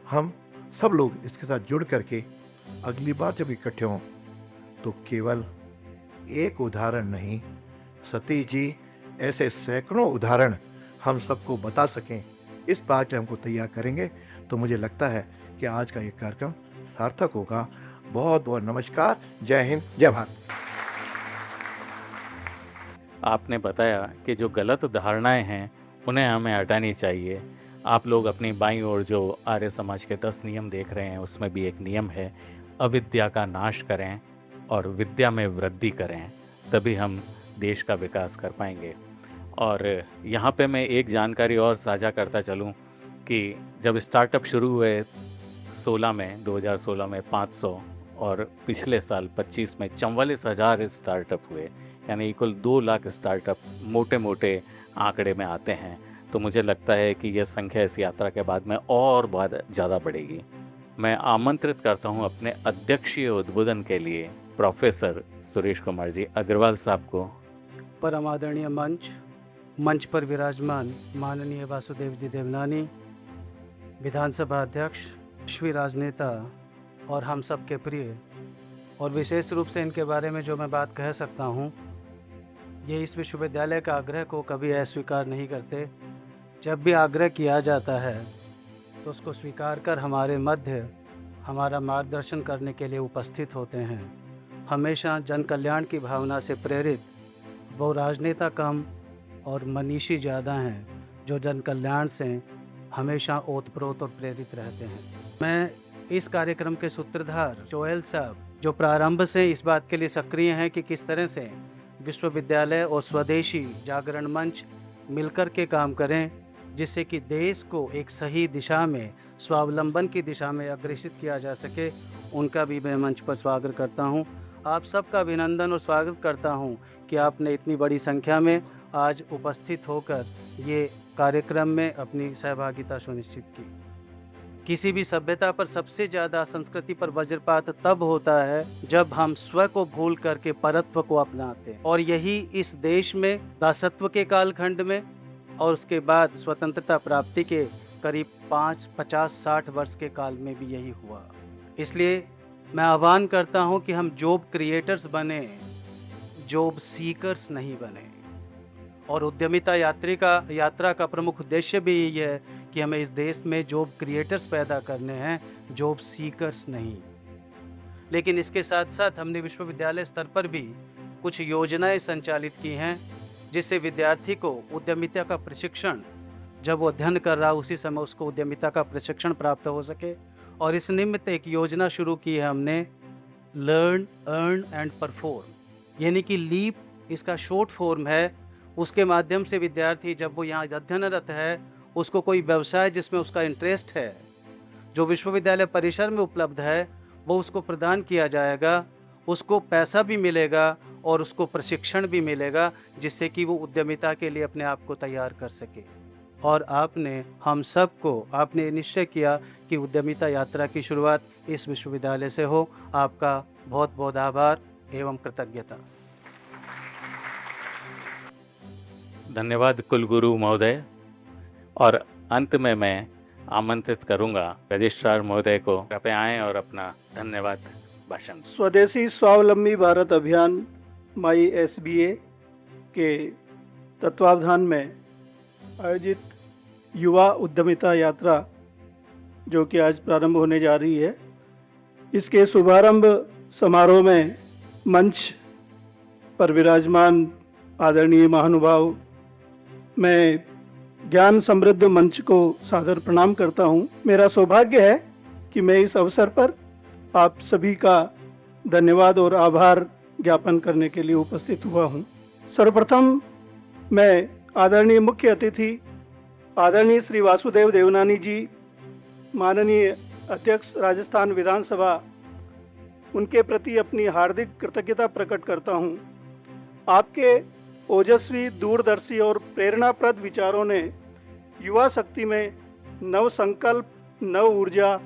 Speaker 5: हम सब लोग इसके साथ जुड़ करके अगली बार जब इकट्ठे हों तो केवल एक उदाहरण नहीं, सतीश जी ऐसे सैकड़ों उदाहरण हम सबको बता सकें, इस बात के हमको तैयार करेंगे। तो मुझे लगता है कि आज का ये कार्यक्रम सार्थक होगा। बहुत बहुत नमस्कार। जय हिंद, जय भारत।
Speaker 1: आपने बताया कि जो गलत धारणाएं हैं उन्हें हमें हटानी चाहिए। आप लोग अपनी बाईं ओर जो आर्य समाज के 10 नियम देख रहे हैं, उसमें भी एक नियम है, अविद्या का नाश करें और विद्या में वृद्धि करें, तभी हम देश का विकास कर पाएंगे। और यहाँ पे मैं एक जानकारी और साझा करता चलूँ कि जब स्टार्टअप शुरू हुए 2016 में 500 और पिछले साल 25 में 44,000 स्टार्टअप हुए, यानी कुल 2 लाख स्टार्टअप मोटे मोटे आंकड़े में आते हैं। तो मुझे लगता है कि यह संख्या इस यात्रा के बाद में और बहुत ज़्यादा बढ़ेगी। मैं आमंत्रित करता हूं अपने अध्यक्षीय उद्बोधन के लिए प्रोफेसर सुरेश कुमार जी अग्रवाल साहब को।
Speaker 6: परम आदरणीय मंच पर विराजमान माननीय वासुदेव जी देवनानी, विधानसभा अध्यक्ष, विश्व राजनेता और हम सब के प्रिय, और विशेष रूप से इनके बारे में जो मैं बात कह सकता हूँ, ये इस विश्वविद्यालय का आग्रह को कभी अस्वीकार नहीं करते। जब भी आग्रह किया जाता है तो उसको स्वीकार कर हमारे मध्य हमारा मार्गदर्शन करने के लिए उपस्थित होते हैं। हमेशा जन कल्याण की भावना से प्रेरित वो राजनेता कम और मनीषी ज़्यादा हैं, जो जन कल्याण से हमेशा ओतप्रोत और प्रेरित रहते हैं। मैं इस कार्यक्रम के सूत्रधार जोएल साहब, जो प्रारंभ से इस बात के लिए सक्रिय हैं कि किस तरह से विश्वविद्यालय और स्वदेशी जागरण मंच मिलकर के काम करें, जिससे कि देश को एक सही दिशा में, स्वावलंबन की दिशा में अग्रसित किया जा सके, उनका भी मैं मंच पर स्वागत करता हूं। आप सबका अभिनंदन और स्वागत करता हूं कि आपने इतनी बड़ी संख्या में आज उपस्थित होकर ये कार्यक्रम में अपनी सहभागिता सुनिश्चित की। किसी भी सभ्यता पर सबसे ज़्यादा संस्कृति पर वज्रपात तब होता है जब हम स्व को भूल करके परत्व को अपनाते हैं, और यही इस देश में दासत्व के कालखंड में और उसके बाद स्वतंत्रता प्राप्ति के करीब 50-60 वर्ष के काल में भी यही हुआ। इसलिए मैं आह्वान करता हूं कि हम जॉब क्रिएटर्स बने, जॉब सीकर्स नहीं बने। और उद्यमिता यात्रा का प्रमुख उद्देश्य भी यही है कि हमें इस देश में जॉब क्रिएटर्स पैदा करने हैं, जॉब सीकर्स नहीं। लेकिन इसके साथ साथ हमने विश्वविद्यालय स्तर पर भी कुछ योजनाएं संचालित की हैं, जिससे विद्यार्थी को उद्यमिता का प्रशिक्षण, जब वो अध्ययन कर रहा उसी समय उसको उद्यमिता का प्रशिक्षण प्राप्त हो सके। और इस निमित्त एक योजना शुरू की है हमने, लर्न, अर्न एंड परफॉर्म, यानी कि लीप इसका शॉर्ट फॉर्म है। उसके माध्यम से विद्यार्थी जब वो यहाँ अध्ययनरत है, उसको कोई व्यवसाय जिसमें उसका इंटरेस्ट है, जो विश्वविद्यालय परिसर में उपलब्ध है, वो उसको प्रदान किया जाएगा, उसको पैसा भी मिलेगा और उसको प्रशिक्षण भी मिलेगा, जिससे कि वो उद्यमिता के लिए अपने आप को तैयार कर सके। और हम सबको आपने निश्चय किया कि उद्यमिता यात्रा की शुरुआत इस विश्वविद्यालय से हो। आपका बहुत बहुत आभार एवं कृतज्ञता।
Speaker 1: धन्यवाद कुलगुरु महोदय। और अंत में मैं आमंत्रित करूंगा रजिस्ट्रार महोदय को, कृपया आएं और अपना धन्यवाद भाषण।
Speaker 7: स्वदेशी स्वावलंबी भारत अभियान माई SBA के तत्वावधान में आयोजित युवा उद्यमिता यात्रा, जो कि आज प्रारंभ होने जा रही है, इसके शुभारंभ समारोह में मंच पर विराजमान आदरणीय महानुभाव, मैं ज्ञान समृद्ध मंच को सादर प्रणाम करता हूँ। मेरा सौभाग्य है कि मैं इस अवसर पर आप सभी का धन्यवाद और आभार ज्ञापन करने के लिए उपस्थित हुआ हूँ। सर्वप्रथम मैं आदरणीय मुख्य अतिथि आदरणीय श्री वासुदेव देवनानी जी, माननीय अध्यक्ष राजस्थान विधानसभा, उनके प्रति अपनी हार्दिक कृतज्ञता प्रकट करता हूँ। आपके ओजस्वी, दूरदर्शी और प्रेरणाप्रद विचारों ने युवा शक्ति में नव संकल्प, नव ऊर्जा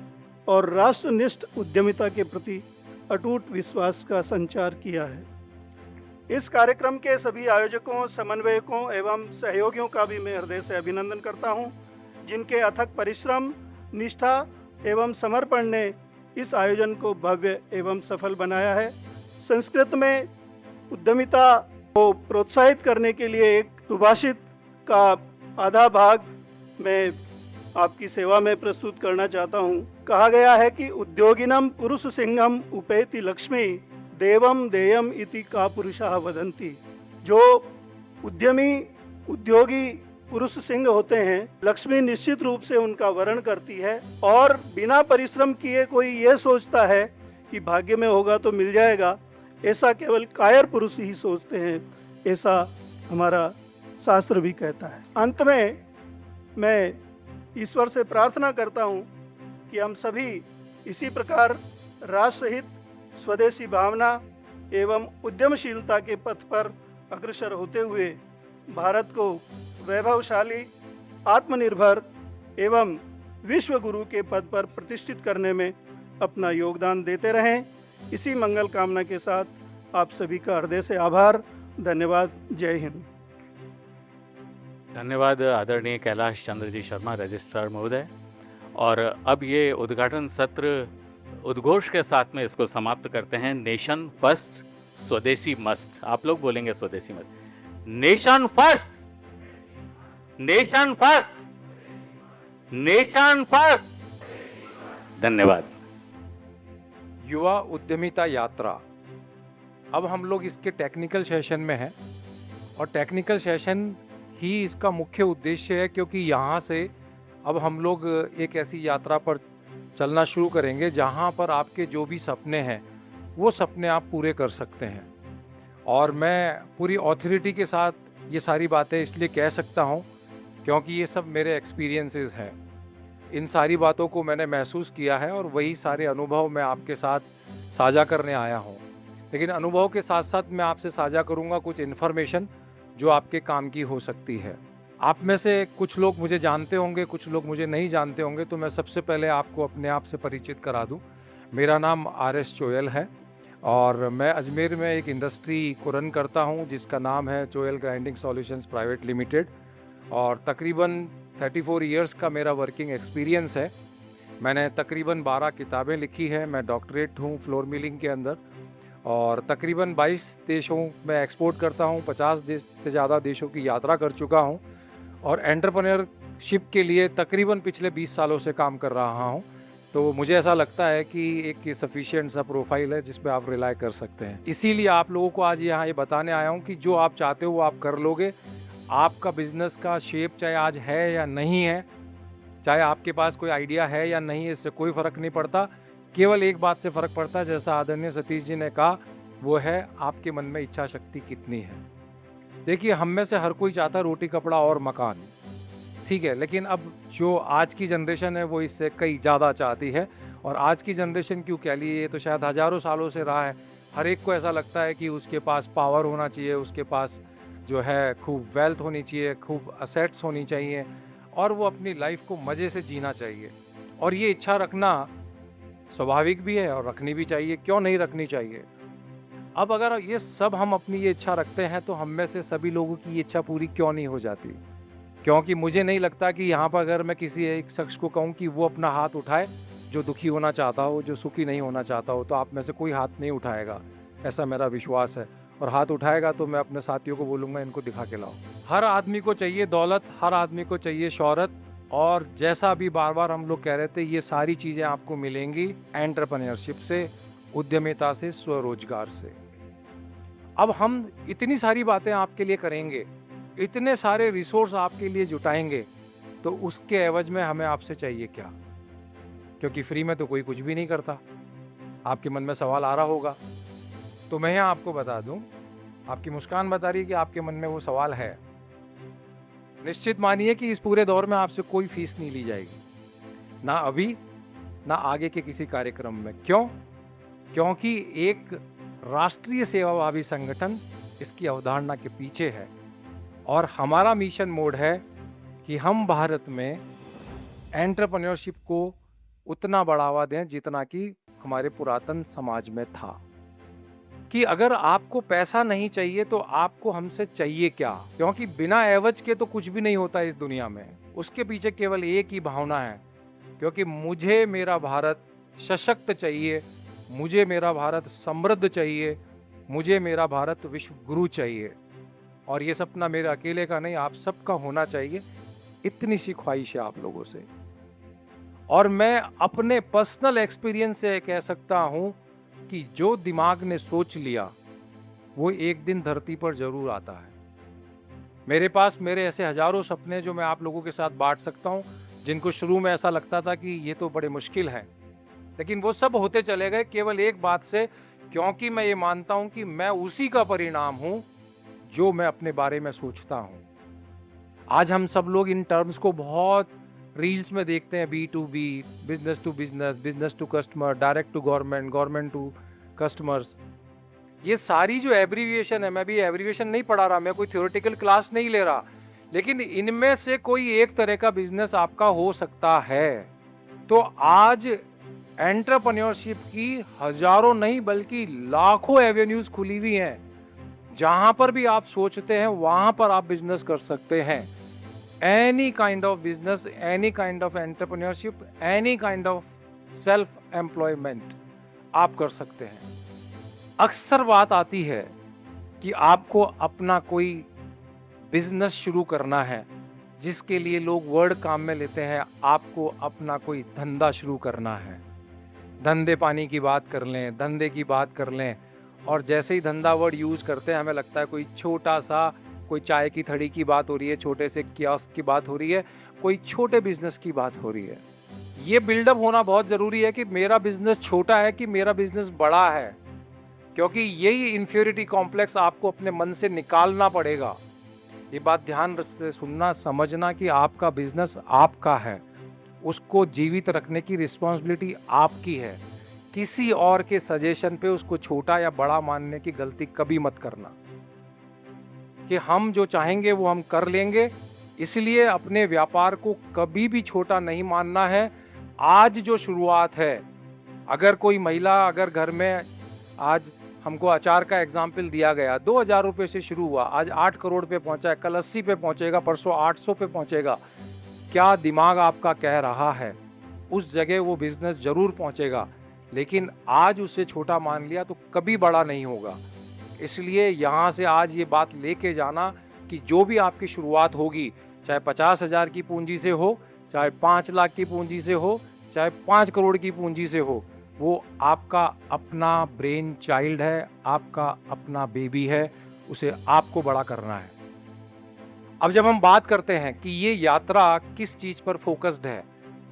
Speaker 7: और राष्ट्रनिष्ठ उद्यमिता के प्रति अटूट विश्वास का संचार किया है। इस कार्यक्रम के सभी आयोजकों, समन्वयकों एवं सहयोगियों का भी मैं हृदय से अभिनंदन करता हूं, जिनके अथक परिश्रम, निष्ठा एवं समर्पण ने इस आयोजन को भव्य एवं सफल बनाया है। संस्कृत में उद्यमिता को प्रोत्साहित करने के लिए एक सुभाषित का आधा भाग मैं आपकी सेवा में प्रस्तुत करना चाहता हूँ। कहा गया है कि उद्योगिनम पुरुष सिंहम उपेति लक्ष्मी देवम देयम इति का पुरुषः वदन्ति। जो उद्यमी उद्योगी पुरुष सिंह होते हैं, लक्ष्मी निश्चित रूप से उनका वरण करती है और बिना परिश्रम किए कोई ये सोचता है कि भाग्य में होगा तो मिल जाएगा, ऐसा केवल कायर पुरुष ही सोचते हैं, ऐसा हमारा शास्त्र भी कहता है। अंत में मैं ईश्वर से प्रार्थना करता हूँ कि हम सभी इसी प्रकार राष्ट्रहित, स्वदेशी भावना एवं उद्यमशीलता के पथ पर अग्रसर होते हुए भारत को वैभवशाली, आत्मनिर्भर एवं विश्व गुरु के पद पर प्रतिष्ठित करने में अपना योगदान देते रहें। इसी मंगल कामना के साथ आप सभी का हृदय से आभार, धन्यवाद। जय हिंद।
Speaker 1: धन्यवाद आदरणीय कैलाश चंद्र जी शर्मा रजिस्ट्रार महोदय। और अब ये उद्घाटन सत्र उद्घोष के साथ में इसको समाप्त करते हैं। नेशन फर्स्ट, स्वदेशी मस्ट। आप लोग बोलेंगे स्वदेशी must. Nation first, nation first, nation first. धन्यवाद।
Speaker 2: युवा उद्यमिता यात्रा, अब हम लोग इसके टेक्निकल सेशन में हैं और टेक्निकल सेशन ही इसका मुख्य उद्देश्य है, क्योंकि यहाँ से अब हम लोग एक ऐसी यात्रा पर चलना शुरू करेंगे जहाँ पर आपके जो भी सपने हैं वो सपने आप पूरे कर सकते हैं। और मैं पूरी ऑथोरिटी के साथ ये सारी बातें इसलिए कह सकता हूँ क्योंकि ये सब मेरे एक्सपीरियंसेस हैं। इन सारी बातों को मैंने महसूस किया है और वही सारे अनुभव मैं आपके साथ साझा करने आया हूँ। लेकिन अनुभव के साथ साथ मैं आपसे साझा करूँगा कुछ इन्फॉर्मेशन जो आपके काम की हो सकती है। आप में से कुछ लोग मुझे जानते होंगे, कुछ लोग मुझे नहीं जानते होंगे, तो मैं सबसे पहले आपको अपने आप से परिचित करा दूं। मेरा नाम RS चोयल है और मैं अजमेर में एक इंडस्ट्री को रन करता हूं जिसका नाम है Choyal grinding solutions private limited. और तकरीबन 34 इयर्स का मेरा वर्किंग एक्सपीरियंस है। मैंने तकरीबन 12 किताबें लिखी हैं। मैं डॉक्टरेट हूँ फ्लोर मिलिंग के अंदर और तकरीबन 22 देशों में एक्सपोर्ट करता हूँ। 50 देश से ज़्यादा देशों की यात्रा कर चुका हूँ और एंटरप्रेन्योरशिप के लिए तकरीबन पिछले 20 सालों से काम कर रहा हूँ। तो मुझे ऐसा लगता है कि एक सफिशिएंट सा प्रोफाइल है जिस पे आप रिलाई कर सकते हैं। इसीलिए आप लोगों को आज यहाँ ये बताने आया हूँ कि जो आप चाहते हो वो आप कर लोगे। आपका बिजनेस का शेप चाहे आज है या नहीं है, चाहे आपके पास कोई आइडिया है या नहीं है, इससे कोई फ़र्क नहीं पड़ता। केवल एक बात से फ़र्क पड़ता है, जैसा आदरणीय सतीश जी ने कहा, वो है आपके मन में इच्छा शक्ति कितनी है। देखिए, हम में से हर कोई चाहता है रोटी कपड़ा और मकान, ठीक है, लेकिन अब जो आज की जनरेशन है वो इससे कई ज़्यादा चाहती है। और आज की जनरेशन क्यों कह लिए, ये तो शायद हज़ारों सालों से रहा है। हर एक को ऐसा लगता है कि उसके पास पावर होना चाहिए, उसके पास जो है खूब वेल्थ होनी चाहिए, खूब असेट्स होनी चाहिए और वो अपनी लाइफ को मज़े से जीना चाहिए। और ये इच्छा रखना स्वाभाविक भी है और रखनी भी चाहिए, क्यों नहीं रखनी चाहिए। अब अगर ये सब हम अपनी ये इच्छा रखते हैं तो हम में से सभी लोगों की ये इच्छा पूरी क्यों नहीं हो जाती। क्योंकि मुझे नहीं लगता कि यहाँ पर अगर मैं किसी एक शख्स को कहूँ कि वो अपना हाथ उठाए जो दुखी होना चाहता हो, जो सुखी नहीं होना चाहता हो, तो आप में से कोई हाथ नहीं उठाएगा, ऐसा मेरा विश्वास है। और हाथ उठाएगा तो मैं अपने साथियों को बोलूँगा इनको दिखा के लाओ। हर आदमी को चाहिए दौलत, हर आदमी को चाहिए शोहरत, और जैसा अभी बार बार हम लोग कह रहे थे, ये सारी चीज़ें आपको मिलेंगी एंटरप्रेन्योरशिप से, उद्यमिता से, स्वरोजगार से। अब हम इतनी सारी बातें आपके लिए करेंगे, इतने सारे रिसोर्स आपके लिए जुटाएंगे, तो उसके एवज में हमें आपसे चाहिए क्या? क्योंकि फ्री में तो कोई कुछ भी नहीं करता। आपके मन में सवाल आ रहा होगा, तो मैं यहाँ आपको बता दूँ, आपकी मुस्कान बता रही है कि आपके मन में वो सवाल है। निश्चित मानिए कि इस पूरे दौर में आपसे कोई फीस नहीं ली जाएगी, ना अभी ना आगे के किसी कार्यक्रम में। क्यों? क्योंकि एक राष्ट्रीय सेवाभावी संगठन इसकी अवधारणा के पीछे है और हमारा मिशन मोड है कि हम भारत में एंटरप्रेन्योरशिप को उतना बढ़ावा दें जितना कि हमारे पुरातन समाज में था। कि अगर आपको पैसा नहीं चाहिए तो आपको हमसे चाहिए क्या? क्योंकि बिना एवज के तो कुछ भी नहीं होता इस दुनिया में। उसके पीछे केवल एक ही भावना है, क्योंकि मुझे मेरा भारत सशक्त चाहिए, मुझे मेरा भारत समृद्ध चाहिए, मुझे मेरा भारत विश्व गुरु चाहिए। और ये सपना मेरे अकेले का नहीं, आप सबका होना चाहिए। इतनी सी ख्वाहिश है आप लोगों से। और मैं अपने पर्सनल एक्सपीरियंस से कह सकता हूँ कि जो दिमाग ने सोच लिया वो एक दिन धरती पर जरूर आता है। मेरे पास मेरे ऐसे हजारों सपने जो मैं आप लोगों के साथ बांट सकता हूँ, जिनको शुरू में ऐसा लगता था कि ये तो बड़े मुश्किल हैं, लेकिन वो सब होते चले गए केवल एक बात से, क्योंकि मैं ये मानता हूँ कि मैं उसी का परिणाम हूँ जो मैं अपने बारे में सोचता हूँ। आज हम सब लोग इन टर्म्स को बहुत रील्स में देखते हैं, B2B, business to business, business to customer, direct to government, government to customers. ये सारी जो एब्रीविएशन है, मैं भी एब्रीविएशन नहीं पढ़ा रहा, मैं कोई थ्योरेटिकल क्लास नहीं ले रहा, लेकिन इनमें से कोई एक तरह का बिजनेस आपका हो सकता है। तो आज एंटरप्रेन्योरशिप की हजारों नहीं बल्कि लाखों एवेन्यूज खुली हुई हैं। जहां पर भी आप सोचते हैं वहां पर आप बिजनेस कर सकते हैं। Any kind of business, any kind of entrepreneurship, any kind of self employment आप कर सकते हैं। अक्सर बात आती है कि आपको अपना कोई बिजनेस शुरू करना है, जिसके लिए लोग वर्ड काम में लेते हैं, आपको अपना कोई धंधा शुरू करना है। धंधे पानी की बात कर लें, धंधे की बात कर लें, और जैसे ही धंधा वर्ड यूज़ करते हैं हमें लगता है कोई छोटा सा, कोई चाय की थड़ी की बात हो रही है, छोटे से कियोस्क की बात हो रही है, कोई छोटे बिजनेस की बात हो रही है। ये बिल्डअप होना बहुत ज़रूरी है कि मेरा बिजनेस छोटा है कि मेरा बिजनेस बड़ा है, क्योंकि यही इन्फीरियरिटी कॉम्प्लेक्स आपको अपने मन से निकालना पड़ेगा। ये बात ध्यान से सुनना, समझना कि आपका बिजनेस आपका है, उसको जीवित रखने की रिस्पॉन्सिबिलिटी आपकी है। किसी और के सजेशन पे उसको छोटा या बड़ा मानने की गलती कभी मत करना, कि हम जो चाहेंगे वो हम कर लेंगे। इसलिए अपने व्यापार को कभी भी छोटा नहीं मानना है। आज जो शुरुआत है, अगर कोई महिला, अगर घर में, आज हमको अचार का एग्जाम्पल दिया गया, 2000 रुपये से शुरू हुआ, आज 8 करोड़ पे पहुंचा है, कल 80 पे पहुंचेगा, परसों 800 पे पहुंचेगा। क्या दिमाग आपका कह रहा है, उस जगह वो बिजनेस जरूर पहुंचेगा, लेकिन आज उसे छोटा मान लिया तो कभी बड़ा नहीं होगा। इसलिए यहाँ से आज ये बात लेके जाना कि जो भी आपकी शुरुआत होगी, चाहे 50,000 की पूंजी से हो, चाहे 5 लाख की पूंजी से हो, चाहे 5 करोड़ की पूंजी से हो, वो आपका अपना ब्रेन चाइल्ड है, आपका अपना बेबी है, उसे आपको बड़ा करना है। अब जब हम बात करते हैं कि ये यात्रा किस चीज़ पर फोकस्ड है,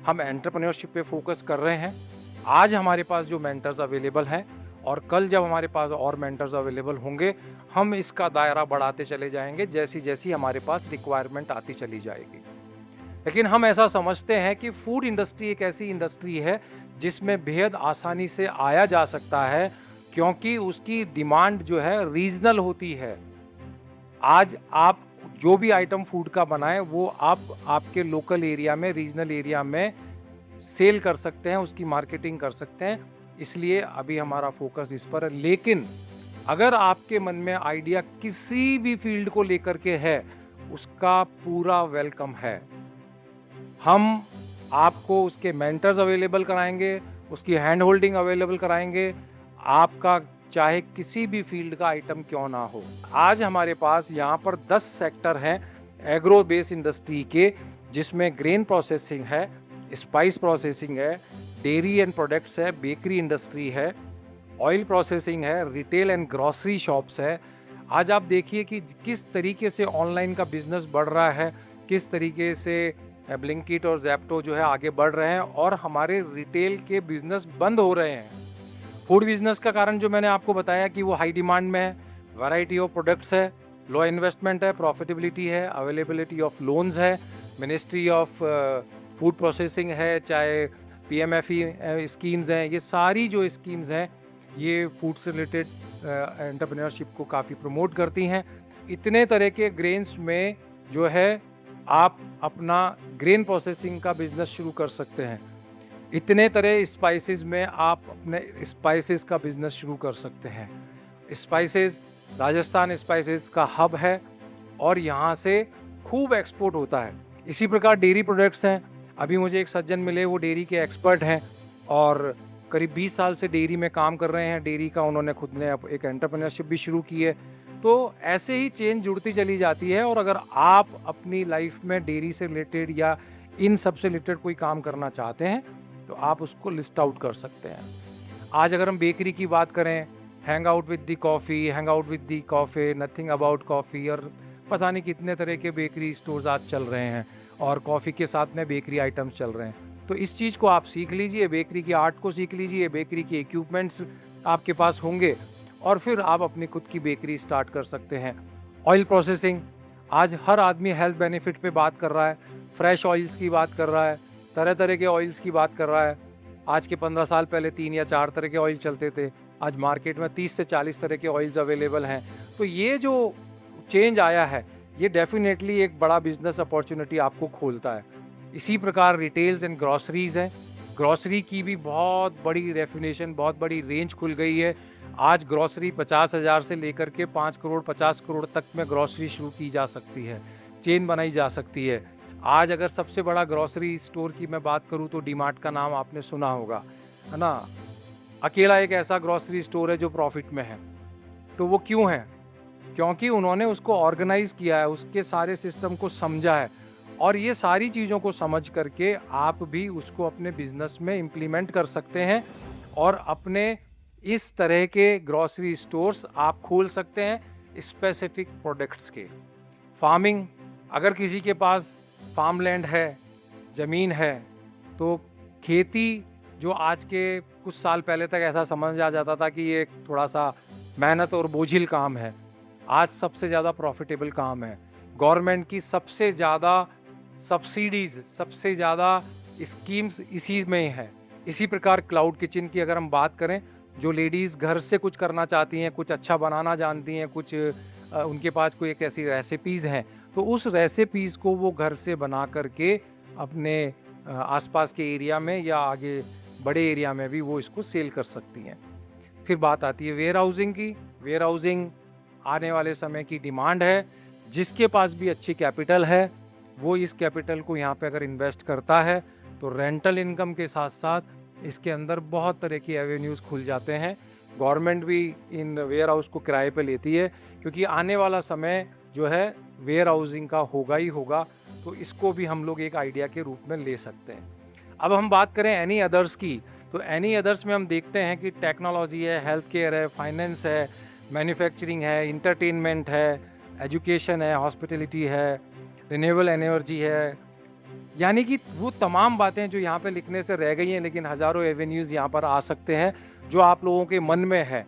Speaker 2: हम एंटरप्रेन्योरशिप पे फोकस कर रहे हैं। आज हमारे पास जो मेंटर्स अवेलेबल हैं, और कल जब हमारे पास और मेंटर्स अवेलेबल होंगे, हम इसका दायरा बढ़ाते चले जाएंगे जैसी जैसी हमारे पास रिक्वायरमेंट आती चली जाएगी। लेकिन हम ऐसा समझते हैं कि फूड इंडस्ट्री एक ऐसी इंडस्ट्री है जिसमें बेहद आसानी से आया जा सकता है, क्योंकि उसकी डिमांड जो है रीजनल होती है। आज आप जो भी आइटम फूड का बनाएं वो आप आपके लोकल एरिया में, रीजनल एरिया में सेल कर सकते हैं, उसकी मार्केटिंग कर सकते हैं। इसलिए अभी हमारा फोकस इस पर है। लेकिन अगर आपके मन में आइडिया किसी भी फील्ड को लेकर के है, उसका पूरा वेलकम है। हम आपको उसके मेंटर्स अवेलेबल कराएंगे, उसकी हैंड होल्डिंग अवेलेबल कराएंगे, आपका चाहे किसी भी फील्ड का आइटम क्यों ना हो। आज हमारे पास यहाँ पर 10 सेक्टर हैं एग्रो बेस इंडस्ट्री के, जिसमें ग्रेन प्रोसेसिंग है, स्पाइस प्रोसेसिंग है, डेयरी एंड प्रोडक्ट्स है, बेकरी इंडस्ट्री है, ऑयल प्रोसेसिंग है, रिटेल एंड ग्रॉसरी शॉप्स है। आज आप देखिए कि किस तरीके से ऑनलाइन का बिजनेस बढ़ रहा है, किस तरीके से ब्लिंकिट और ज़ेप्टो जो है आगे बढ़ रहे हैं, और हमारे रिटेल के बिजनेस बंद हो रहे हैं। फूड बिजनेस का कारण जो मैंने आपको बताया कि वो हाई डिमांड में है, वैरायटी ऑफ प्रोडक्ट्स है, लो इन्वेस्टमेंट है, प्रॉफिटेबिलिटी है, अवेलेबिलिटी ऑफ लोन्स है, मिनिस्ट्री ऑफ फूड प्रोसेसिंग है, चाहे PMFE स्कीम्स हैं, ये सारी जो स्कीम्स हैं ये फूड से रिलेटेड एंटरप्रेन्योरशिप को काफ़ी प्रमोट करती हैं। इतने तरह के ग्रेन्स में जो है आप अपना ग्रेन प्रोसेसिंग का बिजनेस शुरू कर सकते हैं। इतने तरह स्पाइसेस में आप अपने स्पाइसेस का बिजनेस शुरू कर सकते हैं। स्पाइसेस, राजस्थान स्पाइसेस का हब है और यहाँ से खूब एक्सपोर्ट होता है। इसी प्रकार डेयरी प्रोडक्ट्स हैं। अभी मुझे एक सज्जन मिले, वो डेयरी के एक्सपर्ट हैं और करीब 20 साल से डेयरी में काम कर रहे हैं। डेयरी का उन्होंने खुद ने एक एंटरप्रेन्योरशिप भी शुरू की है। तो ऐसे ही चेन जुड़ती चली जाती है, और अगर आप अपनी लाइफ में डेयरी से रिलेटेड या इन सब से रिलेटेड कोई काम करना चाहते हैं तो आप उसको लिस्ट आउट कर सकते हैं। आज अगर हम बेकरी की बात करें, hang out with the coffee, hang out with the coffee, nothing about coffee, और पता नहीं कितने तरह के बेकरी स्टोर्स आज चल रहे हैं और कॉफ़ी के साथ में बेकरी आइटम्स चल रहे हैं। तो इस चीज़ को आप सीख लीजिए, बेकरी की आर्ट को सीख लीजिए, बेकरी के इक्विपमेंट्स आपके पास होंगे और फिर आप अपनी खुद की बेकरी स्टार्ट कर सकते हैं। ऑयल प्रोसेसिंग, आज हर आदमी हेल्थ बेनिफिट पे बात कर रहा है, फ्रेश ऑयल्स की बात कर रहा है, तरह तरह के ऑयल्स की बात कर रहा है। आज के 15 साल पहले 3 या 4 तरह के ऑयल चलते थे, आज मार्केट में 30 से 40 तरह के ऑयल्स अवेलेबल हैं। तो ये जो चेंज आया है ये डेफिनेटली एक बड़ा बिजनेस अपॉर्चुनिटी आपको खोलता है। इसी प्रकार रिटेल्स एंड ग्रॉसरीज़ हैं, ग्रॉसरी की भी बहुत बड़ी डेफिनेशन, बहुत बड़ी रेंज खुल गई है। आज ग्रॉसरी 50,000 से लेकर के 5 करोड़ 50 करोड़ तक में ग्रॉसरी शुरू की जा सकती है, चेन बनाई जा सकती है। आज अगर सबसे बड़ा ग्रॉसरी स्टोर की मैं बात करूं तो डीमार्ट का नाम आपने सुना होगा, है ना। अकेला एक ऐसा ग्रॉसरी स्टोर है जो प्रॉफिट में है। तो वो क्यों है? क्योंकि उन्होंने उसको ऑर्गेनाइज किया है, उसके सारे सिस्टम को समझा है, और ये सारी चीज़ों को समझ करके आप भी उसको अपने बिजनेस में इम्प्लीमेंट कर सकते हैं और अपने इस तरह के ग्रॉसरी स्टोर्स आप खोल सकते हैं स्पेसिफिक प्रोडक्ट्स के। फार्मिंग, अगर किसी के पास फार्म लैंड है, ज़मीन है, तो खेती जो आज के कुछ साल पहले तक ऐसा समझ आ जाता था कि ये थोड़ा सा मेहनत और बोझिल काम है, आज सबसे ज़्यादा प्रॉफिटेबल काम है। गवर्नमेंट की सबसे ज़्यादा सब्सिडीज़, सबसे ज़्यादा स्कीम्स इसी में ही है। इसी प्रकार क्लाउड किचन की अगर हम बात करें, जो लेडीज़ घर से कुछ करना चाहती हैं, कुछ अच्छा बनाना जानती हैं, कुछ उनके पास कोई एक ऐसी रेसिपीज़ हैं, तो उस रेसिपीज़ को वो घर से बना करके अपने आसपास के एरिया में या आगे बड़े एरिया में भी वो इसको सेल कर सकती हैं। फिर बात आती है वेयर हाउसिंग की। वेयर हाउसिंग आने वाले समय की डिमांड है। जिसके पास भी अच्छी कैपिटल है वो इस कैपिटल को यहाँ पे अगर इन्वेस्ट करता है तो रेंटल इनकम के साथ साथ इसके अंदर बहुत तरह की एवेन्यूज़ खुल जाते हैं। गवर्नमेंट भी इन वेयर हाउस को किराए पे लेती है, क्योंकि आने वाला समय जो है वेयर हाउसिंग का होगा ही होगा। तो इसको भी हम लोग एक आइडिया के रूप में ले सकते हैं। अब हम बात करें एनी अदर्स की, तो एनी अदर्स में हम देखते हैं कि टेक्नोलॉजी है, हेल्थ केयर है, फाइनेंस है, मैन्युफैक्चरिंग है, इंटरटेनमेंट है, एजुकेशन है, हॉस्पिटलिटी है, रिन्यूएबल एनर्जी है, यानी कि वो तमाम बातें जो यहाँ पे लिखने से रह गई हैं, लेकिन हज़ारों एवेन्यूज़ यहाँ पर आ सकते हैं जो आप लोगों के मन में है।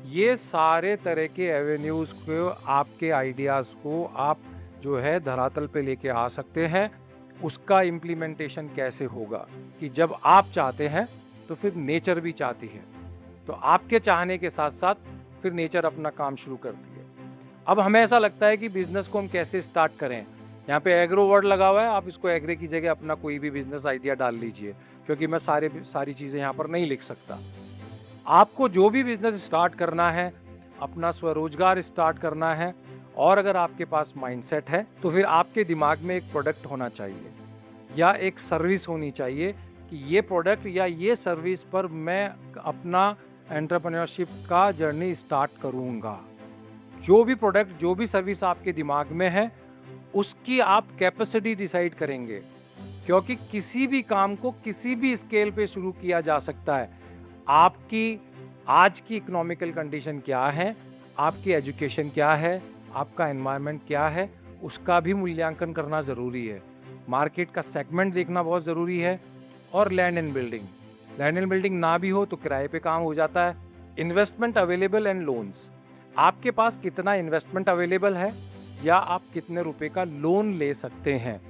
Speaker 2: ये सारे तरह के एवेन्यूज़ को, आपके आइडियाज़ को आप जो है धरातल पे लेके आ सकते हैं। उसका इम्प्लीमेंटेशन कैसे होगा कि जब आप चाहते हैं तो फिर नेचर भी चाहती है, तो आपके चाहने के साथ साथ फिर नेचर अपना काम शुरू करती है। अब हमें ऐसा लगता है कि बिज़नेस को हम कैसे स्टार्ट करें। यहाँ पे एग्रो वर्ड लगा हुआ है, आप इसको एग्रे की जगह अपना कोई भी बिजनेस आइडिया डाल लीजिए, क्योंकि मैं सारी चीज़ें यहाँ पर नहीं लिख सकता। आपको जो भी बिजनेस स्टार्ट करना है, अपना स्वरोजगार स्टार्ट करना है, और अगर आपके पास माइंडसेट है तो फिर आपके दिमाग में एक प्रोडक्ट होना चाहिए या एक सर्विस होनी चाहिए कि ये प्रोडक्ट या ये सर्विस पर मैं अपना एंटरप्रेन्योरशिप का जर्नी स्टार्ट करूँगा। जो भी प्रोडक्ट, जो भी सर्विस आपके दिमाग में है, उसकी आप कैपेसिटी डिसाइड करेंगे, क्योंकि किसी भी काम को किसी भी स्केल पे शुरू किया जा सकता है। आपकी आज की इकोनॉमिकल कंडीशन क्या है, आपकी एजुकेशन क्या है, आपका एनवायरनमेंट क्या है, उसका भी मूल्यांकन करना ज़रूरी है। मार्केट का सेगमेंट देखना बहुत ज़रूरी है। और लैंड एंड बिल्डिंग ना भी हो तो किराए पे काम हो जाता है। इन्वेस्टमेंट अवेलेबल एंड लोन्स, आपके पास कितना इन्वेस्टमेंट अवेलेबल है या आप कितने रुपए का लोन ले सकते हैं।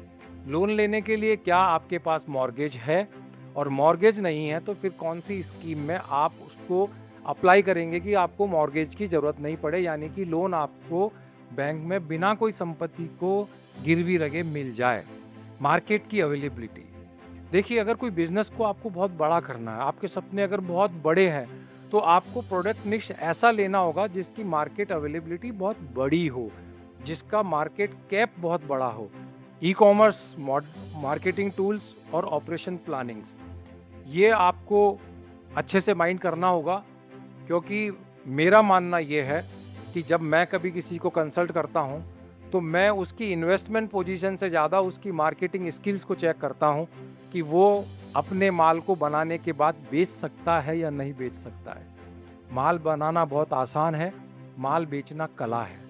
Speaker 2: लोन लेने के लिए क्या आपके पास मॉर्गेज है, और मॉर्गेज नहीं है तो फिर कौन सी स्कीम में आप उसको अप्लाई करेंगे कि आपको मॉर्गेज की ज़रूरत नहीं पड़े, यानी कि लोन आपको बैंक में बिना कोई संपत्ति को गिरवी रखे मिल जाए। मार्केट की अवेलेबिलिटी, देखिए अगर कोई बिजनेस को आपको बहुत बड़ा करना है, आपके सपने अगर बहुत बड़े हैं, तो आपको प्रोडक्ट निश ऐसा लेना होगा जिसकी मार्केट अवेलेबिलिटी बहुत बड़ी हो, जिसका मार्केट कैप बहुत बड़ा हो। ई कॉमर्स, मार्केटिंग टूल्स और ऑपरेशन प्लानिंग्स, ये आपको अच्छे से माइंड करना होगा, क्योंकि मेरा मानना ये है कि जब मैं कभी किसी को कंसल्ट करता हूँ तो मैं उसकी इन्वेस्टमेंट पोजीशन से ज़्यादा उसकी मार्केटिंग स्किल्स को चेक करता हूँ कि वो अपने माल को बनाने के बाद बेच सकता है या नहीं बेच सकता है। माल बनाना बहुत आसान है, माल बेचना कला है।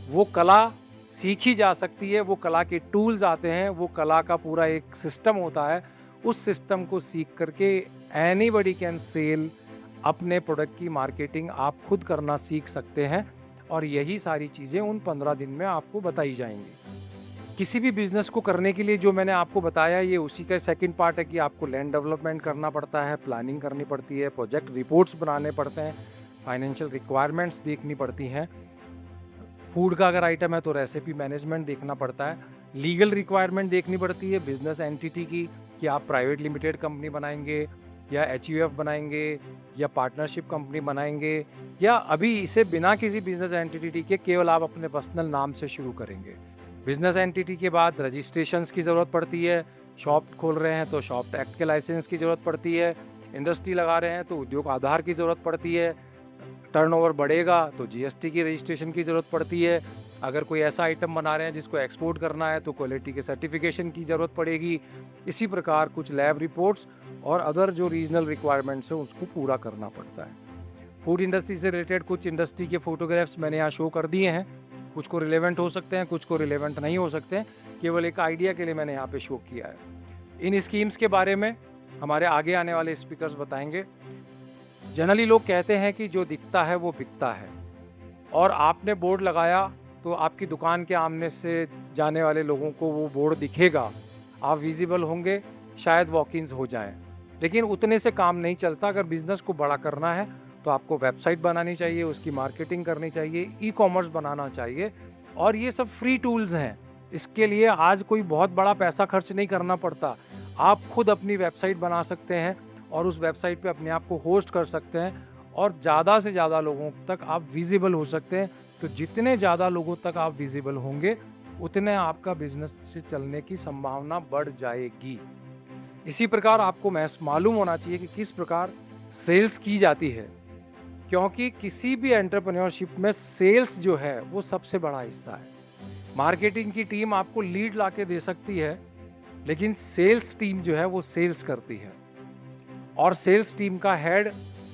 Speaker 2: वो कला सीखी जा सकती है, वो कला के टूल्स आते हैं, वो कला का पूरा एक सिस्टम होता है। उस सिस्टम को सीख करके एनीबडी कैन सेल, अपने प्रोडक्ट की मार्केटिंग आप खुद करना सीख सकते हैं और यही सारी चीज़ें उन 15 दिन में आपको बताई जाएंगी। किसी भी बिजनेस को करने के लिए जो मैंने आपको बताया ये उसी का सेकंड पार्ट है कि आपको लैंड डेवलपमेंट करना पड़ता है, प्लानिंग करनी पड़ती है, प्रोजेक्ट रिपोर्ट्स बनाने पड़ते हैं, फाइनेंशियल रिक्वायरमेंट्स देखनी पड़ती हैं, फूड का अगर आइटम है तो रेसिपी मैनेजमेंट देखना पड़ता है, लीगल रिक्वायरमेंट देखनी पड़ती है बिजनेस एंटिटी की कि आप प्राइवेट लिमिटेड कंपनी बनाएंगे या एचयूएफ बनाएंगे या पार्टनरशिप कंपनी बनाएंगे या अभी इसे बिना किसी बिजनेस एंटिटी के केवल आप अपने पर्सनल नाम से शुरू करेंगे। बिजनेस एंटिटी के बाद रजिस्ट्रेशंस की ज़रूरत पड़ती है, शॉप खोल रहे हैं तो शॉप एक्ट के लाइसेंस की ज़रूरत पड़ती है, इंडस्ट्री लगा रहे हैं तो उद्योग आधार की ज़रूरत पड़ती है, टर्नओवर बढ़ेगा तो जीएसटी की रजिस्ट्रेशन की ज़रूरत पड़ती है, अगर कोई ऐसा आइटम बना रहे हैं जिसको एक्सपोर्ट करना है तो क्वालिटी के सर्टिफिकेशन की ज़रूरत पड़ेगी। इसी प्रकार कुछ लैब रिपोर्ट्स और अदर जो रीजनल रिक्वायरमेंट्स हैं उसको पूरा करना पड़ता है। फूड इंडस्ट्री से रिलेटेड कुछ इंडस्ट्री के फ़ोटोग्राफ्स मैंने यहाँ शो कर दिए हैं, कुछ को रिलेवेंट हो सकते हैं, कुछ को रिलेवेंट नहीं हो सकते हैं, केवल एक आइडिया के लिए मैंने यहाँ पे शो किया है। इन स्कीम्स के बारे में हमारे आगे आने वाले स्पीकर्स बताएंगे। जनरली लोग कहते हैं कि जो दिखता है वो बिकता है, और आपने बोर्ड लगाया तो आपकी दुकान के आमने से जाने वाले लोगों को वो बोर्ड दिखेगा, आप विजिबल होंगे, शायद वॉक-इन्स हो जाएं, लेकिन उतने से काम नहीं चलता। अगर बिज़नेस को बड़ा करना है तो आपको वेबसाइट बनानी चाहिए, उसकी मार्केटिंग करनी चाहिए, ई कॉमर्स बनाना चाहिए, और ये सब फ्री टूल्स हैं। इसके लिए आज कोई बहुत बड़ा पैसा खर्च नहीं करना पड़ता। आप खुद अपनी वेबसाइट बना सकते हैं और उस वेबसाइट पे अपने आप को होस्ट कर सकते हैं और ज़्यादा से ज़्यादा लोगों तक आप विजिबल हो सकते हैं। तो जितने ज़्यादा लोगों तक आप विजिबल होंगे उतने आपका बिजनेस से चलने की संभावना बढ़ जाएगी। इसी प्रकार आपको मालूम होना चाहिए कि किस प्रकार सेल्स की जाती है, क्योंकि किसी भी एंटरप्रेन्योरशिप में सेल्स जो है वो सबसे बड़ा हिस्सा है। मार्केटिंग की टीम आपको लीड ला के दे सकती है, लेकिन सेल्स टीम जो है वो सेल्स करती है, और सेल्स टीम का हेड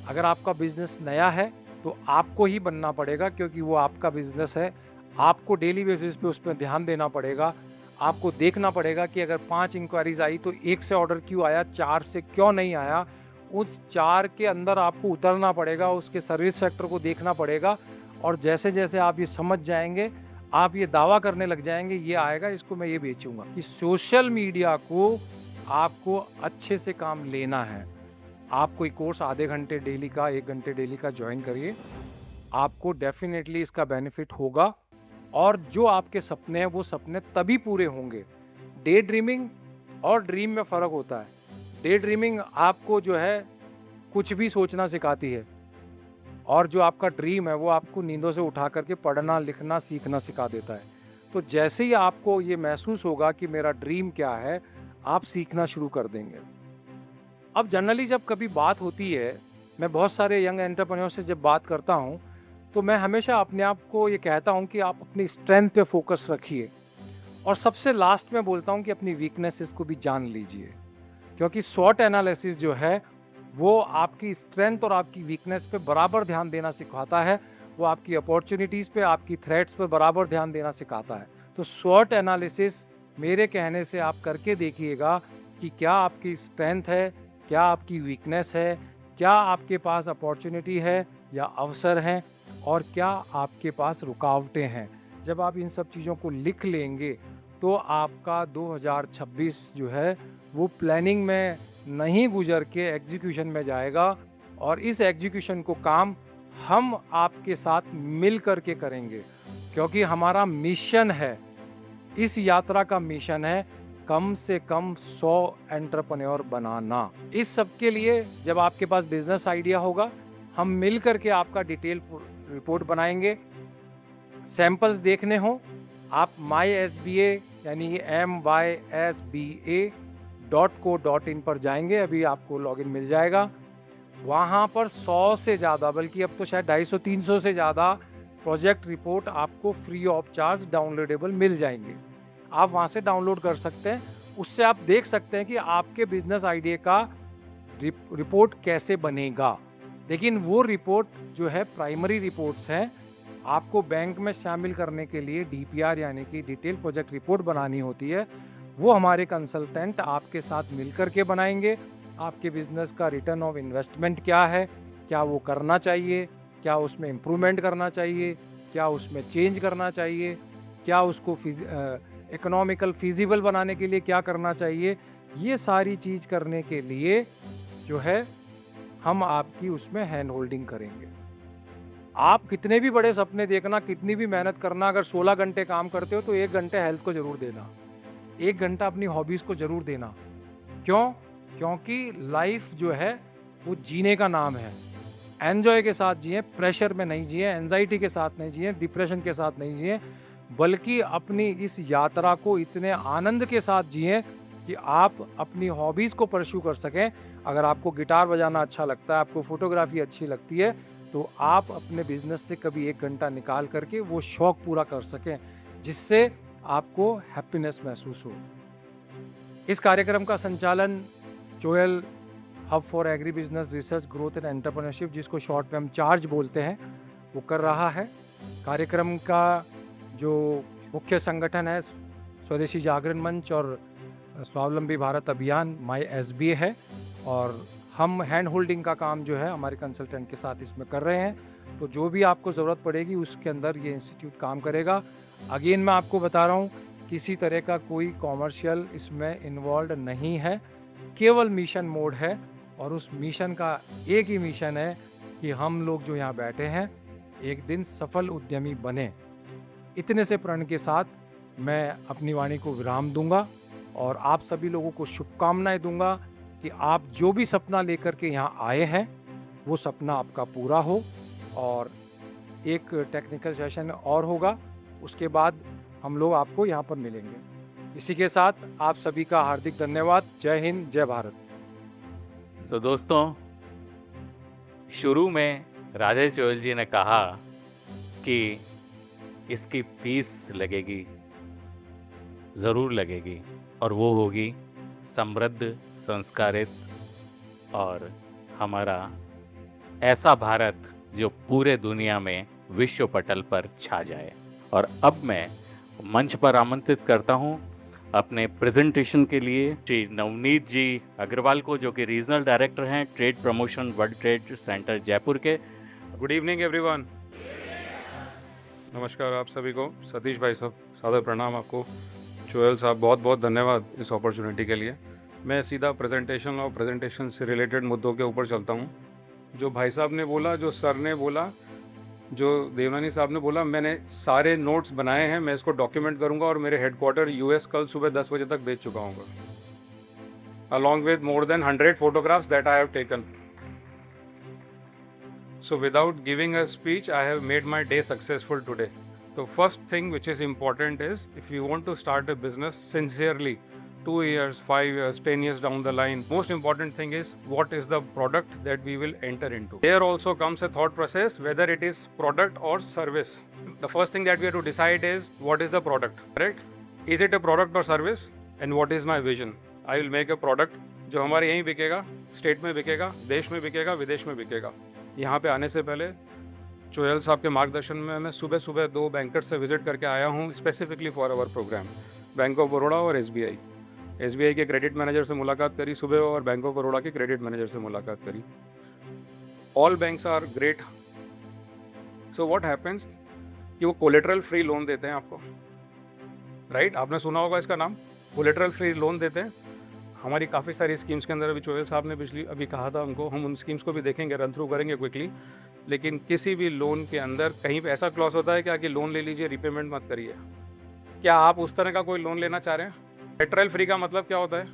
Speaker 2: अगर आपका बिजनेस नया है तो आपको ही बनना पड़ेगा, क्योंकि वो आपका बिजनेस है। आपको डेली बेसिस पे उस पर ध्यान देना पड़ेगा। आपको देखना पड़ेगा कि अगर 5 इंक्वायरीज आई तो 1 से ऑर्डर क्यों आया, 4 से क्यों नहीं आया। उस 4 के अंदर आपको उतरना पड़ेगा, उसके सर्विस फैक्टर को देखना पड़ेगा, और जैसे जैसे आप ये समझ जाएंगे आप ये दावा करने लग जाएंगे ये आएगा, इसको मैं ये बेचूंगा। कि सोशल मीडिया को आपको अच्छे से काम लेना है। आप कोई कोर्स आधे घंटे डेली का, 1 घंटे डेली का ज्वाइन करिए, आपको डेफिनेटली इसका बेनिफिट होगा, और जो आपके सपने हैं वो सपने तभी पूरे होंगे। डे ड्रीमिंग और ड्रीम में फ़र्क होता है। डे ड्रीमिंग आपको जो है कुछ भी सोचना सिखाती है, और जो आपका ड्रीम है वो आपको नींदों से उठा करके पढ़ना, लिखना, सीखना सिखा देता है। तो जैसे ही आपको ये महसूस होगा कि मेरा ड्रीम क्या है, आप सीखना शुरू कर देंगे। अब जनरली जब कभी बात होती है, मैं बहुत सारे यंग एंटरप्रेन्योर से जब बात करता हूँ तो मैं हमेशा अपने आप को ये कहता हूँ कि आप अपनी स्ट्रेंथ पे फोकस रखिए, और सबसे लास्ट में बोलता हूँ कि अपनी वीकनेसेस को भी जान लीजिए, क्योंकि स्वॉट एनालिसिस जो है वो आपकी स्ट्रेंथ और आपकी वीकनेस पे बराबर ध्यान देना सिखाता है। वो आपकी अपॉर्चुनिटीज़ पे, आपकी थ्रेट्स पे बराबर ध्यान देना सिखाता है। तो स्वॉट एनालिसिस मेरे कहने से आप करके देखिएगा कि क्या आपकी स्ट्रेंथ है, क्या आपकी वीकनेस है, क्या आपके पास अपॉर्चुनिटी है या अवसर हैं, और क्या आपके पास रुकावटें हैं। जब आप इन सब चीज़ों को लिख लेंगे तो आपका 2026 जो है वो प्लानिंग में नहीं गुजर के एग्जीक्यूशन में जाएगा, और इस एग्जीक्यूशन को काम हम आपके साथ मिल कर के करेंगे, क्योंकि हमारा मिशन है, इस यात्रा का मिशन है कम से कम 100 एंटरप्रेन्योर बनाना। इस सब के लिए जब आपके पास बिजनेस आइडिया होगा, हम मिल कर के आपका डिटेल रिपोर्ट बनाएंगे। सैंपल्स देखने हो आप MySBA यानी MYSBA.co.in पर जाएंगे, अभी आपको लॉगिन मिल जाएगा। वहाँ पर 100 से ज़्यादा, बल्कि अब तो शायद 250-300 से ज़्यादा प्रोजेक्ट रिपोर्ट आपको फ्री ऑफ चार्ज डाउनलोडेबल मिल जाएंगे। आप वहाँ से डाउनलोड कर सकते हैं। उससे आप देख सकते हैं कि आपके बिजनेस आइडिया का रिपोर्ट कैसे बनेगा। लेकिन वो रिपोर्ट जो है प्राइमरी रिपोर्ट्स हैं, आपको बैंक में शामिल करने के लिए डीपीआर यानी कि डिटेल प्रोजेक्ट रिपोर्ट बनानी होती है। वो हमारे कंसल्टेंट आपके साथ मिलकर के बनाएंगे। आपके बिजनेस का रिटर्न ऑफ इन्वेस्टमेंट क्या है, क्या वो करना चाहिए, क्या उसमें इम्प्रूवमेंट करना चाहिए, क्या उसमें चेंज करना चाहिए, क्या उसको इकोनॉमिकल फिजिबल बनाने के लिए क्या करना चाहिए, ये सारी चीज़ करने के लिए जो है हम आपकी उसमें हैंड होल्डिंग करेंगे। आप कितने भी बड़े सपने देखना, कितनी भी मेहनत करना, अगर 16 घंटे काम करते हो तो 1 घंटे हेल्थ को ज़रूर देना, 1 घंटा अपनी हॉबीज़ को ज़रूर देना। क्यों? क्योंकि लाइफ जो है वो जीने का नाम है। एन्जॉय के साथ जिए, प्रेशर में नहीं जिए, एंजाइटी के साथ नहीं जिए, डिप्रेशन के साथ नहीं जिए, बल्कि अपनी इस यात्रा को इतने आनंद के साथ जिए कि आप अपनी हॉबीज़ को परस्यू कर सकें। अगर आपको गिटार बजाना अच्छा लगता है, आपको फोटोग्राफी अच्छी लगती है, तो आप अपने बिजनेस से कभी 1 घंटा निकाल करके वो शौक पूरा कर सकें, जिससे आपको हैप्पीनेस महसूस हो। इस कार्यक्रम का संचालन Choyal hub for agri business research growth and entrepreneurship, जिसको शॉर्ट में हम चार्ज बोलते हैं, वो कर रहा है। कार्यक्रम का जो मुख्य संगठन है स्वदेशी जागरण मंच और स्वावलंबी भारत अभियान MySBA है, और हम हैंड होल्डिंग का काम जो है हमारे कंसल्टेंट के साथ इसमें कर रहे हैं। तो जो भी आपको ज़रूरत पड़ेगी उसके अंदर ये इंस्टीट्यूट काम करेगा। अगेन मैं आपको बता रहा हूँ, किसी तरह का कोई कॉमर्शियल इसमें इन्वॉल्व नहीं है, केवल मिशन मोड है। और उस मिशन का एक ही मिशन है कि हम लोग जो यहाँ बैठे हैं एक दिन सफल उद्यमी बने। इतने से प्रण के साथ मैं अपनी वाणी को विराम दूंगा और आप सभी लोगों को शुभकामनाएं दूंगा कि आप जो भी सपना लेकर के यहाँ आए हैं वो सपना आपका पूरा हो। और एक टेक्निकल सेशन और होगा, उसके बाद हम लोग आपको यहाँ पर मिलेंगे। इसी के साथ आप सभी का हार्दिक धन्यवाद। जय हिंद, जय भारत।
Speaker 1: तो दोस्तों, शुरू में राजेश चोयल जी ने कहा कि इसकी फीस लगेगी, ज़रूर लगेगी, और वो होगी समृद्ध, संस्कारित और हमारा ऐसा भारत जो पूरे दुनिया में विश्व पटल पर छा जाए। और अब मैं मंच पर आमंत्रित करता हूं अपने प्रेजेंटेशन के लिए श्री नवनीत जी अग्रवाल को, जो कि रीजनल डायरेक्टर हैं trade promotion world trade centre Jaipur के।
Speaker 8: Good evening everyone. नमस्कार आप सभी को। सतीश भाई साहब, सादर प्रणाम आपको। चोयल साहब, बहुत बहुत धन्यवाद इस अपॉर्चुनिटी के लिए। मैं सीधा प्रेजेंटेशन और प्रेजेंटेशन से रिलेटेड मुद्दों के ऊपर चलता हूँ। जो भाई साहब ने बोला, जो सर ने बोला, जो देवनानी साहब ने बोला, मैंने सारे नोट्स बनाए हैं। मैं इसको डॉक्यूमेंट करूंगा और मेरे हेडक्वार्टर US कल सुबह 10 बजे तक भेज चुका हूँ, along with more than 100 photographs that I have taken. So without giving a speech, I have made my day successful today. The first thing which is important is, if you want to start a business sincerely, 2 years, 5 years, 10 years down the line, most important thing is what is the product that we will enter into. There also comes a thought process, whether it is product or service. The first thing that we have to decide is what is the product, correct? Is it a product or service? And what is my vision? I will make a product जो हमारे यहीं बिकेगा, state में बिकेगा, देश में बिकेगा, विदेश में बिकेगा। यहाँ पे आने से पहले चोयल साहब के मार्गदर्शन में मैं सुबह सुबह 2 बैंकर्स से विजिट करके आया हूँ, specifically for our program, bank of Baroda और SBI के क्रेडिट मैनेजर से मुलाकात करी सुबह, और बैंक ऑफ बड़ौदा के क्रेडिट मैनेजर से मुलाकात करी। All banks are great. So what happens कि वो कोलेटरल फ्री लोन देते हैं आपको, राइट? आपने सुना होगा इसका नाम, कोलेटरल फ्री लोन देते हैं। हमारी काफ़ी सारी स्कीम्स के अंदर, अभी चोयल साहब ने अभी कहा था हमको, हम उन स्कीम्स को भी देखेंगे, रन थ्रू करेंगे क्विकली। लेकिन किसी भी लोन के अंदर कहीं पे ऐसा क्लॉज होता है क्या कि लोन ले लीजिए, रीपेमेंट मत करिए? क्या आप उस तरह का कोई लोन लेना चाह रहे हैं? कोलेटरल फ्री का मतलब क्या होता है?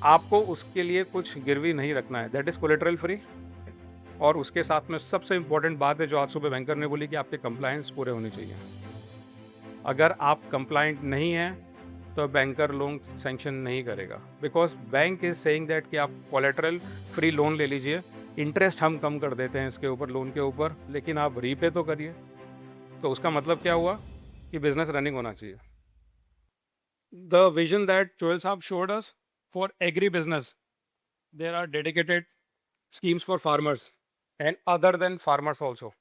Speaker 8: आपको उसके लिए कुछ गिरवी नहीं रखना है, दैट इज़ कोलेटरल फ्री। और उसके साथ में सबसे इम्पॉर्टेंट बात है जो आज सुबह बैंकर ने बोली कि आपके कंप्लायंस पूरे होने चाहिए। अगर आप कंप्लायंट नहीं हैं तो बैंकर लोन सैंक्शन नहीं करेगा, because bank is saying that कि आप कोलेटरल फ्री लोन ले लीजिए, इंटरेस्ट हम कम कर देते हैं इसके ऊपर, लोन के ऊपर, लेकिन आप रीपे तो करिए। तो उसका मतलब क्या हुआ कि बिजनेस रनिंग होना चाहिए. The vision that Joel Saab showed us for agri business, there are dedicated schemes for farmers and other than farmers also.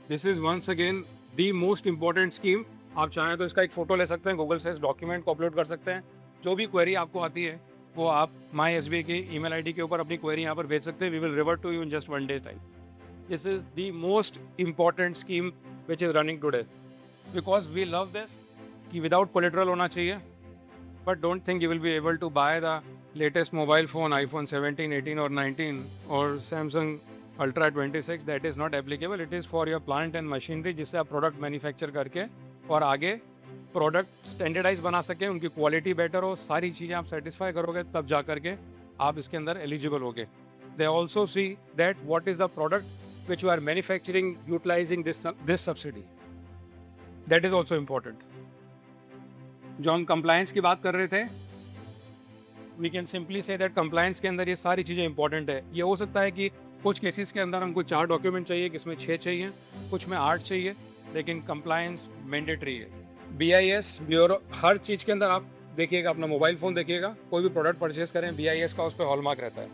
Speaker 8: This is once again the most important scheme. आप चाहें तो इसका एक photo ले सकते हैं, गूगल से इस डॉक्यूमेंट को अपलोड कर सकते हैं. जो भी क्वेरी आपको आती है वो आप माई एस की ईमेल आईडी के ऊपर अपनी क्वेरी यहाँ पर भेज सकते हैं. We will revert to you in just 1 day time. This is the most important scheme which is running today because we love this कि विदाउट कोलेट्रल होना चाहिए. But don't think you will be able to buy the latest mobile phone iPhone 17, 18 और 19 और Samsung Ultra 26. That is not applicable. It is for your plant and machinery जिससे आप product manufacture करके और आगे प्रोडक्ट स्टैंडर्डाइज बना सकें, उनकी क्वालिटी बेटर हो, सारी चीज़ें आप सेटिस्फाई करोगे तब जा करके आप इसके अंदर एलिजिबल होगे. They also see that what is the product which you are manufacturing utilizing this subsidy. That is also important. जो हम कंप्लायंस की बात कर रहे थे, we can simply say that compliance के अंदर ये सारी चीज़ें इंपॉर्टेंट है. ये हो सकता है कि कुछ केसेस के अंदर हमको 4 डॉक्यूमेंट चाहिए, किसमें 6 चाहिए, कुछ में 8 चाहिए, लेकिन कंप्लायंस मैंडेटरी है. BIS ब्यूरो हर चीज़ के अंदर आप देखिएगा, अपना मोबाइल फ़ोन देखिएगा, कोई भी प्रोडक्ट परचेज करें BIS का उस पर हॉलमार्क रहता है.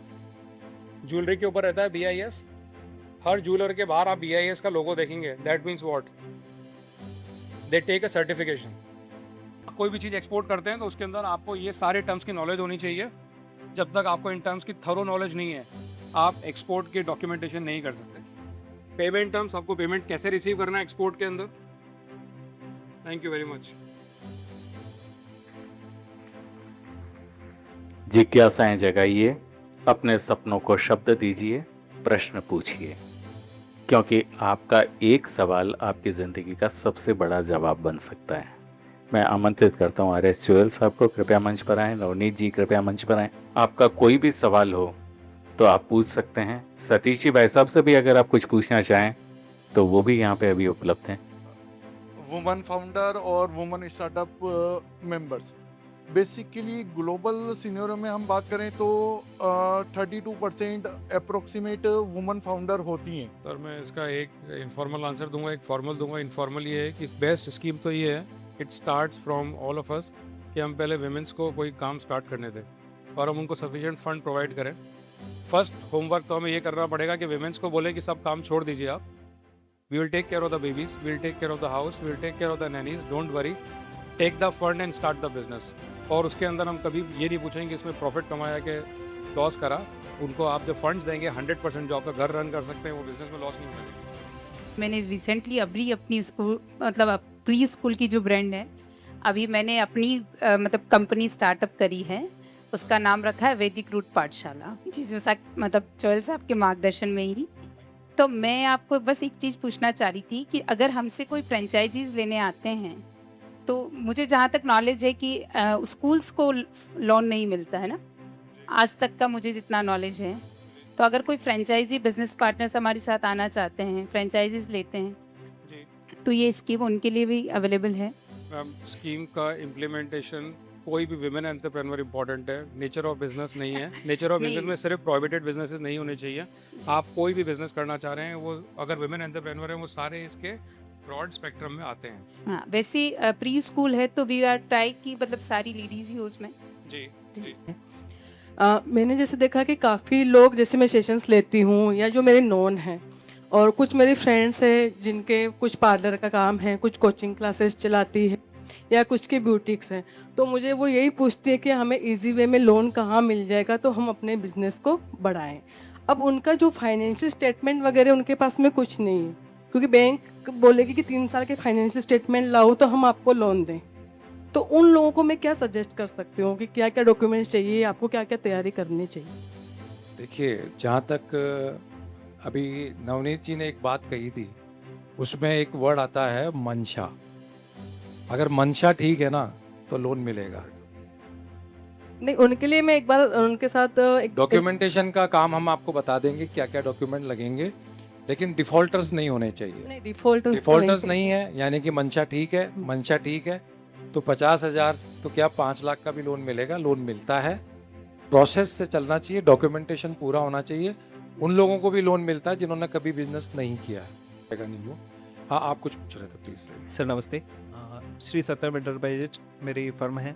Speaker 8: ज्वेलरी के ऊपर रहता है BIS. हर ज्वेलर के बाहर आप BIS का लोगो देखेंगे. That means what? They take a certification. कोई भी चीज़ एक्सपोर्ट करते हैं तो उसके अंदर आपको ये सारे टर्म्स की नॉलेज होनी चाहिए. जब तक आपको इन टर्म्स की थरो नॉलेज नहीं है आप एक्सपोर्ट की डॉक्यूमेंटेशन नहीं कर सकते. पेमेंट टर्म्स, आपको पेमेंट कैसे रिसीव करना है एक्सपोर्ट के अंदर. Thank you very much.
Speaker 1: जिज्ञासाएं जगाइए, अपने सपनों को शब्द दीजिए, प्रश्न पूछिए, क्योंकि आपका एक सवाल आपकी ज़िंदगी का सबसे बड़ा जवाब बन सकता है. मैं आमंत्रित करता हूँ RS जोयल साहब को, कृपया मंच पर आएँ. नवनीत जी कृपया मंच पर आएँ. आपका कोई भी सवाल हो तो आप पूछ सकते हैं. सतीश जी भाई साहब से भी अगर आप कुछ पूछना चाहें तो वो भी यहाँ पे अभी उपलब्ध हैं.
Speaker 9: वुमन फाउंडर और woman startup members, basically global scenario में हम बात करें तो 32% अप्रोक्सीमेट वुमन फाउंडर होती हैं.
Speaker 8: सर मैं इसका एक इनफॉर्मल आंसर दूंगा, एक फॉर्मल दूंगा. इनफॉर्मल ये है कि बेस्ट स्कीम तो ये है, it starts from all of us, कि हम पहले विमेंस को कोई काम स्टार्ट करने दें और हम उनको सफिशिएंट फंड प्रोवाइड करें. फर्स्ट होमवर्क तो हमें ये करना पड़ेगा कि विमेंस को बोले कि सब काम छोड़ दीजिए आप. We will take care of the babies, we will take care of the house, we will take care of the nannies, don't worry, take the fund and start the business. और उसके अंदर हम कभी ये नहीं पूछेंगे कि इसमें प्रॉफिट कमाया कि लॉस करा. उनको आप जो फंड्स देंगे 100% जो आपका घर रन कर सकते हैं वो बिजनेस में लॉस नहीं करेंगे.
Speaker 10: मैंने रिसेंटली अभी अपनी स्कूल मतलब प्री स्कूल की जो ब्रांड है, अभी मैंने अपनी मतलब कंपनी स्टार्टअप करी है. उसका नाम रखा है वैदिक रूट पाठशाला, जिसमें मतलब जोयल साहब के मार्गदर्शन में ही. तो मैं आपको बस एक चीज़ पूछना चाह रही थी कि अगर हमसे कोई फ्रेंचाइजीज लेने आते हैं तो मुझे जहाँ तक नॉलेज है कि स्कूल्स को लोन नहीं मिलता है ना, आज तक का मुझे जितना नॉलेज है. तो अगर कोई फ्रेंचाइजी बिजनेस पार्टनर्स हमारे साथ आना चाहते हैं, फ्रेंचाइजीज लेते हैं,
Speaker 8: जी,
Speaker 10: तो ये स्कीम उनके लिए भी अवेलेबल है.
Speaker 8: मैम स्कीम का इम्प्लीमेंटेशन कोई भी विमेन एंटरप्रेन्योर इंपॉर्टेंट है. नेचर ऑफ बिजनेस नहीं है. नेचर ऑफ बिजनेस में सिर्फ प्रोहिबिटेड बिजनेसेस नहीं होने चाहिए. आप कोई भी बिजनेस करना चाह रहे हैं, वो अगर विमेन एंटरप्रेन्योर है वो सारे इसके ब्रॉड स्पेक्ट्रम में आते हैं.
Speaker 10: हाँ, वैसे प्री स्कूल है तो वी आर ट्राई की मतलब सारी लेडीज ही हो उसमें.
Speaker 8: जी जी.
Speaker 11: मैंने जैसे देखा कि काफ़ी लोग, जैसे मैं सेशंस लेती हूँ या जो मेरे नोन हैं और कुछ मेरे फ्रेंड्स हैं जिनके कुछ पार्लर का काम है, कुछ कोचिंग क्लासेस चलाती है या कुछ के ब्यूटिक्स हैं, तो मुझे वो यही पूछती है कि हमें इजी वे में लोन कहाँ मिल जाएगा तो हम अपने बिजनेस को बढ़ाएं. अब उनका जो फाइनेंशियल स्टेटमेंट वगैरह उनके पास में कुछ नहीं है, क्योंकि बैंक बोलेगी कि 3 साल के फाइनेंशियल स्टेटमेंट लाओ तो हम आपको लोन दें. तो उन लोगों को मैं क्या सजेस्ट कर सकती हूँ कि क्या क्या डॉक्यूमेंट्स चाहिए, आपको क्या क्या तैयारी करनी चाहिए?
Speaker 2: देखिए, जहाँ तक अभी नवनीत जी ने एक बात कही थी, उसमें एक वर्ड आता है मंशा. अगर मंशा ठीक है ना तो लोन मिलेगा.
Speaker 11: नहीं, उनके लिए मैं एक बार उनके साथ
Speaker 2: डॉक्यूमेंटेशन का काम हम आपको बता देंगे क्या क्या डॉक्यूमेंट लगेंगे, लेकिन डिफॉल्टर्स नहीं होने चाहिए.
Speaker 11: नहीं, डिफॉल्टर्स
Speaker 2: नहीं है, यानी कि मंशा ठीक है, मंशा ठीक है तो 50,000 तो क्या 5 लाख का भी लोन मिलेगा. लोन मिलता है, प्रोसेस से चलना चाहिए, डॉक्यूमेंटेशन पूरा होना चाहिए. उन लोगों को भी लोन मिलता है जिन्होंने कभी बिजनेस नहीं किया है, नहीं हो. हाँ, आप कुछ पूछ रहे थे, प्लीज़।
Speaker 12: सर नमस्ते। श्री सत्यम एंटरप्राइजेज मेरी फर्म है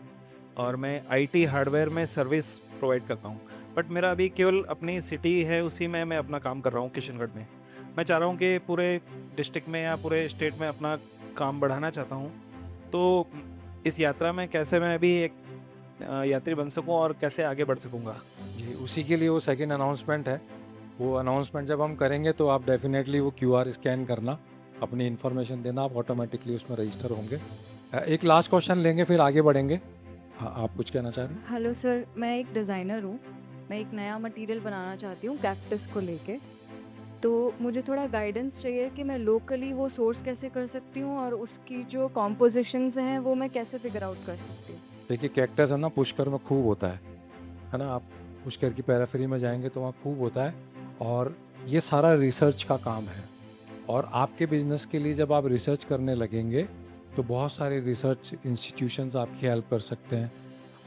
Speaker 12: और मैं आईटी हार्डवेयर में सर्विस प्रोवाइड करता हूँ। बट मेरा अभी केवल अपनी सिटी है, उसी में मैं अपना काम कर रहा हूँ किशनगढ़ में। मैं चाह रहा हूँ कि पूरे डिस्ट्रिक्ट में या पूरे स्टेट में अपना काम बढ़ाना चाहता हूँ। तो इस यात्रा में कैसे मैं अभी एक यात्री बन सकूँ और कैसे आगे बढ़ सकूँगा?
Speaker 2: जी, उसी के लिए वो सेकंड अनाउंसमेंट है। वो अनाउंसमेंट जब हम करेंगे तो आप डेफिनेटली वो QR स्कैन करना, अपनी इन्फॉर्मेशन देना, आप ऑटोमेटिकली उसमें रजिस्टर होंगे। एक लास्ट क्वेश्चन लेंगे, फिर आगे बढ़ेंगे। हाँ, आप कुछ कहना चाह रहे हैं?
Speaker 13: हेलो सर, मैं एक डिज़ाइनर हूँ। मैं एक नया मटेरियल बनाना चाहती हूँ कैक्टस को लेके। तो मुझे थोड़ा गाइडेंस चाहिए कि मैं लोकली वो सोर्स कैसे कर सकती हूँ और उसकी जो कॉम्पोजिशंस हैं वो मैं कैसे फिगर आउट कर सकती हूँ।
Speaker 2: देखिए, कैक्टस है ना, पुष्कर में खूब होता है ना। आप पुष्कर की पैराफेरी में जाएंगे तो वहाँ खूब होता है, और ये सारा रिसर्च का काम है। और आपके बिजनेस के लिए जब आप रिसर्च करने लगेंगे तो बहुत सारे रिसर्च इंस्टीट्यूशंस आपकी हेल्प कर सकते हैं।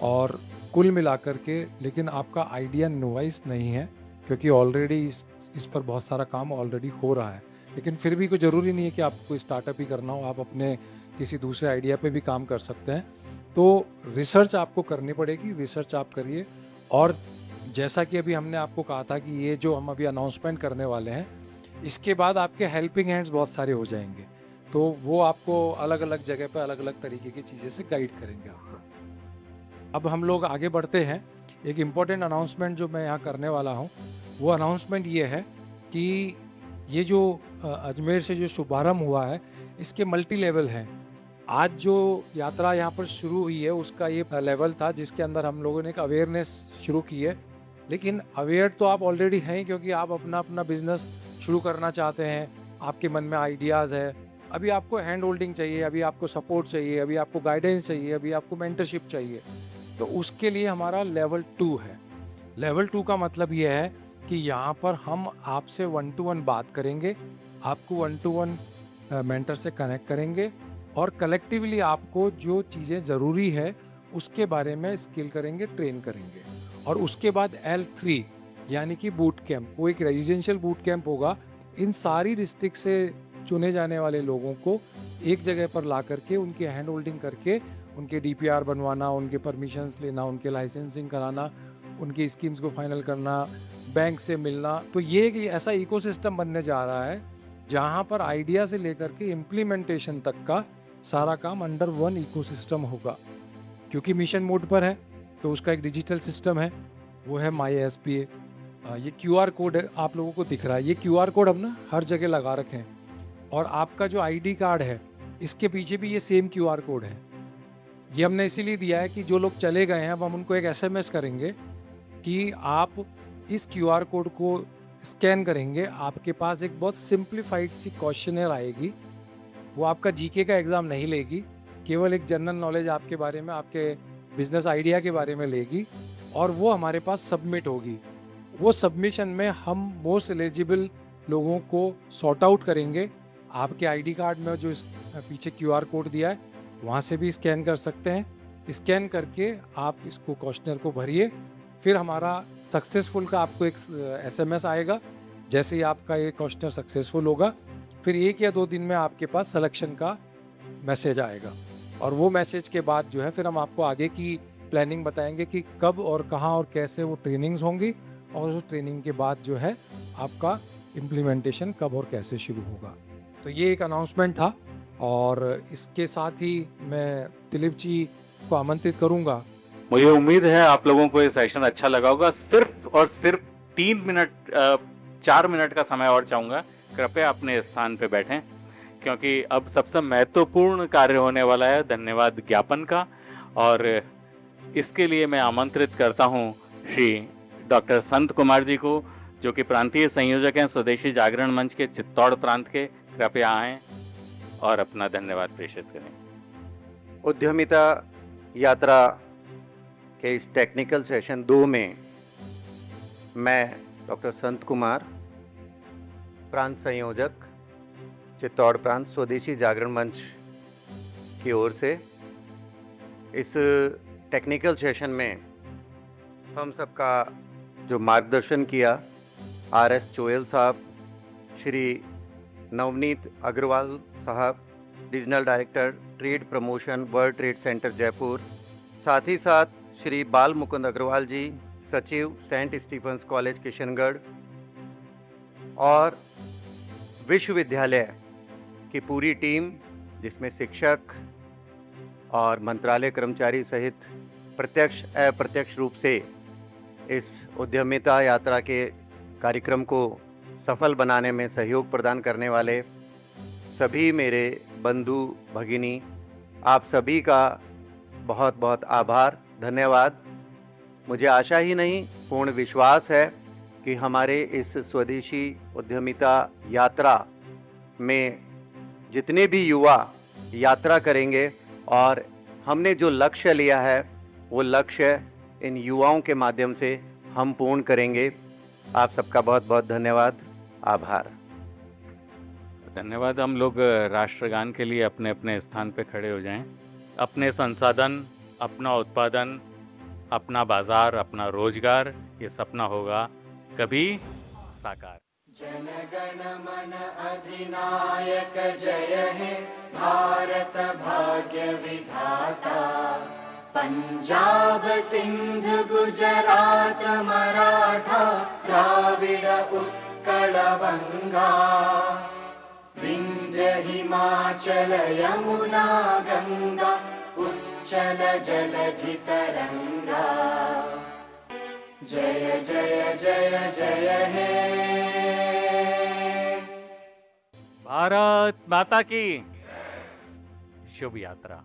Speaker 2: और कुल मिलाकर के, लेकिन आपका आइडिया नोवाइस नहीं है, क्योंकि ऑलरेडी इस पर बहुत सारा काम ऑलरेडी हो रहा है। लेकिन फिर भी कोई ज़रूरी नहीं है कि आपको स्टार्टअप ही करना हो, आप अपने किसी दूसरे आइडिया पे भी काम कर सकते हैं। तो रिसर्च आपको करनी पड़ेगी, रिसर्च आप करिए। और जैसा कि अभी हमने आपको कहा था कि ये जो हम अभी अनाउंसमेंट करने वाले हैं, इसके बाद आपके हेल्पिंग हैंड्स बहुत सारे हो जाएंगे, तो वो आपको अलग अलग जगह पर अलग अलग तरीके की चीज़ें से गाइड करेंगे आपको। अब हम लोग आगे बढ़ते हैं। एक इम्पॉर्टेंट अनाउंसमेंट जो मैं यहाँ करने वाला हूँ, वो अनाउंसमेंट ये है कि ये जो अजमेर से जो शुभारंभ हुआ है, इसके मल्टी लेवल हैं। आज जो यात्रा यहाँ पर शुरू हुई है उसका ये लेवल था जिसके अंदर हम लोगों ने एक अवेयरनेस शुरू की है। लेकिन अवेयर तो आप ऑलरेडी हैं, क्योंकि आप अपना अपना बिजनेस शुरू करना चाहते हैं, आपके मन में आइडियाज़ है। अभी आपको हैंड होल्डिंग चाहिए, अभी आपको सपोर्ट चाहिए, अभी आपको गाइडेंस चाहिए, अभी आपको मेंटरशिप चाहिए। तो उसके लिए हमारा लेवल 2 है। लेवल 2 का मतलब ये है कि यहाँ पर हम आपसे 1 to 1 बात करेंगे, आपको 1 to 1 मेंटर से कनेक्ट करेंगे, और कलेक्टिवली आपको जो चीज़ें ज़रूरी है उसके बारे में स्किल करेंगे, ट्रेन करेंगे। और उसके बाद L3 यानी कि बूट कैंप, वो एक रेजिडेंशियल बूट कैंप होगा। इन सारी डिस्ट्रिक्ट से चुने जाने वाले लोगों को एक जगह पर ला करके उनकी हैंड होल्डिंग करके उनके DPR बनवाना, उनके परमिशंस लेना, उनके लाइसेंसिंग कराना, उनकी स्कीम्स को फाइनल करना, बैंक से मिलना। तो ये एक ऐसा इकोसिस्टम बनने जा रहा है जहाँ पर आइडिया से लेकर के इम्प्लीमेंटेशन तक का सारा काम अंडर वन इकोसिस्टम होगा। क्योंकि मिशन मोड पर है तो उसका एक डिजिटल सिस्टम है, वो है MySBA। ये QR कोड आप लोगों को दिख रहा है, ये QR कोड हम ना हर जगह लगा रखे हैं। और आपका जो ID कार्ड है, इसके पीछे भी ये सेम QR कोड है। ये हमने इसीलिए दिया है कि जो लोग चले गए हैं, अब हम उनको एक SMS करेंगे कि आप इस QR कोड को स्कैन करेंगे, आपके पास एक बहुत सिंप्लीफाइड सी क्वेश्चनर आएगी। वो आपका GK का एग्ज़ाम नहीं लेगी, केवल एक जनरल नॉलेज आपके बारे में, आपके बिजनेस आइडिया के बारे में लेगी, और वो हमारे पास सबमिट होगी। वो सबमिशन में हम मोस्ट एलिजिबल लोगों को सॉर्ट आउट करेंगे। आपके ID कार्ड में जो इस पीछे QR कोड दिया है वहाँ से भी स्कैन कर सकते हैं। स्कैन करके आप इसको क्वेश्चनर को भरिए, फिर हमारा सक्सेसफुल का आपको एक SMS आएगा। जैसे ही आपका ये क्वेश्चनर सक्सेसफुल होगा, फिर 1 या 2 दिन में आपके पास सिलेक्शन का मैसेज आएगा। और वो मैसेज के बाद जो है फिर हम आपको आगे की प्लानिंग बताएंगे कि कब और कहाँ और कैसे वो ट्रेनिंग्स होंगी, और उस ट्रेनिंग के बाद जो है आपका इम्प्लीमेंटेशन कब और कैसे शुरू होगा। तो ये एक अनाउंसमेंट था, और इसके साथ ही मैं दिलीप जी को आमंत्रित करूंगा।
Speaker 1: मुझे उम्मीद है आप लोगों को ये सेशन अच्छा लगा होगा। सिर्फ और सिर्फ 4 मिनट का समय और चाहूँगा, कृपया अपने स्थान पे बैठें, क्योंकि अब सबसे महत्वपूर्ण कार्य होने वाला है धन्यवाद ज्ञापन का। और इसके लिए मैं आमंत्रित करता हूँ श्री डॉक्टर संत कुमार जी को, जो कि प्रांतीय संयोजक हैं स्वदेशी जागरण मंच के चित्तौड़ प्रांत के। कृपया आएँ और अपना धन्यवाद प्रेषित करें।
Speaker 3: उद्यमिता यात्रा के इस टेक्निकल सेशन 2 में मैं डॉक्टर संत कुमार, प्रांत संयोजक चित्तौड़ प्रांत स्वदेशी जागरण मंच की ओर से, इस टेक्निकल सेशन में हम सबका जो मार्गदर्शन किया RS चोयल साहब, श्री नवनीत अग्रवाल
Speaker 14: साहब, regional director trade promotion world trade centre Jaipur, साथ ही साथ श्री बाल मुकुंद अग्रवाल जी, सचिव सेंट स्टीफंस कॉलेज किशनगढ़, और विश्वविद्यालय की पूरी टीम जिसमें शिक्षक और मंत्रालय कर्मचारी सहित प्रत्यक्ष अप्रत्यक्ष रूप से इस उद्यमिता यात्रा के कार्यक्रम को सफल बनाने में सहयोग प्रदान करने वाले सभी मेरे बंधु भगिनी, आप सभी का बहुत बहुत आभार, धन्यवाद। मुझे आशा ही नहीं, पूर्ण विश्वास है कि हमारे इस स्वदेशी उद्यमिता यात्रा में जितने भी युवा यात्रा करेंगे और हमने जो लक्ष्य लिया है वो लक्ष्य इन युवाओं के माध्यम से हम पूर्ण करेंगे। आप सबका बहुत बहुत धन्यवाद, आभार।
Speaker 1: धन्यवाद। हम लोग राष्ट्रगान के लिए अपने अपने स्थान पे खड़े हो जाएं। अपने संसाधन, अपना उत्पादन, अपना बाजार, अपना रोजगार, ये सपना होगा कभी साकार।
Speaker 15: जनगण मन अधिनायक जय हे भारत भाग्य विधाता, पंजाब सिंध गुजरात मराठा द्राविड उत्कल बंगा, विंध्य हिमाचल यमुना गंगा उच्चल जलधि तरंगा, जय जय जय जय हे
Speaker 1: भारत माता की शुभ यात्रा।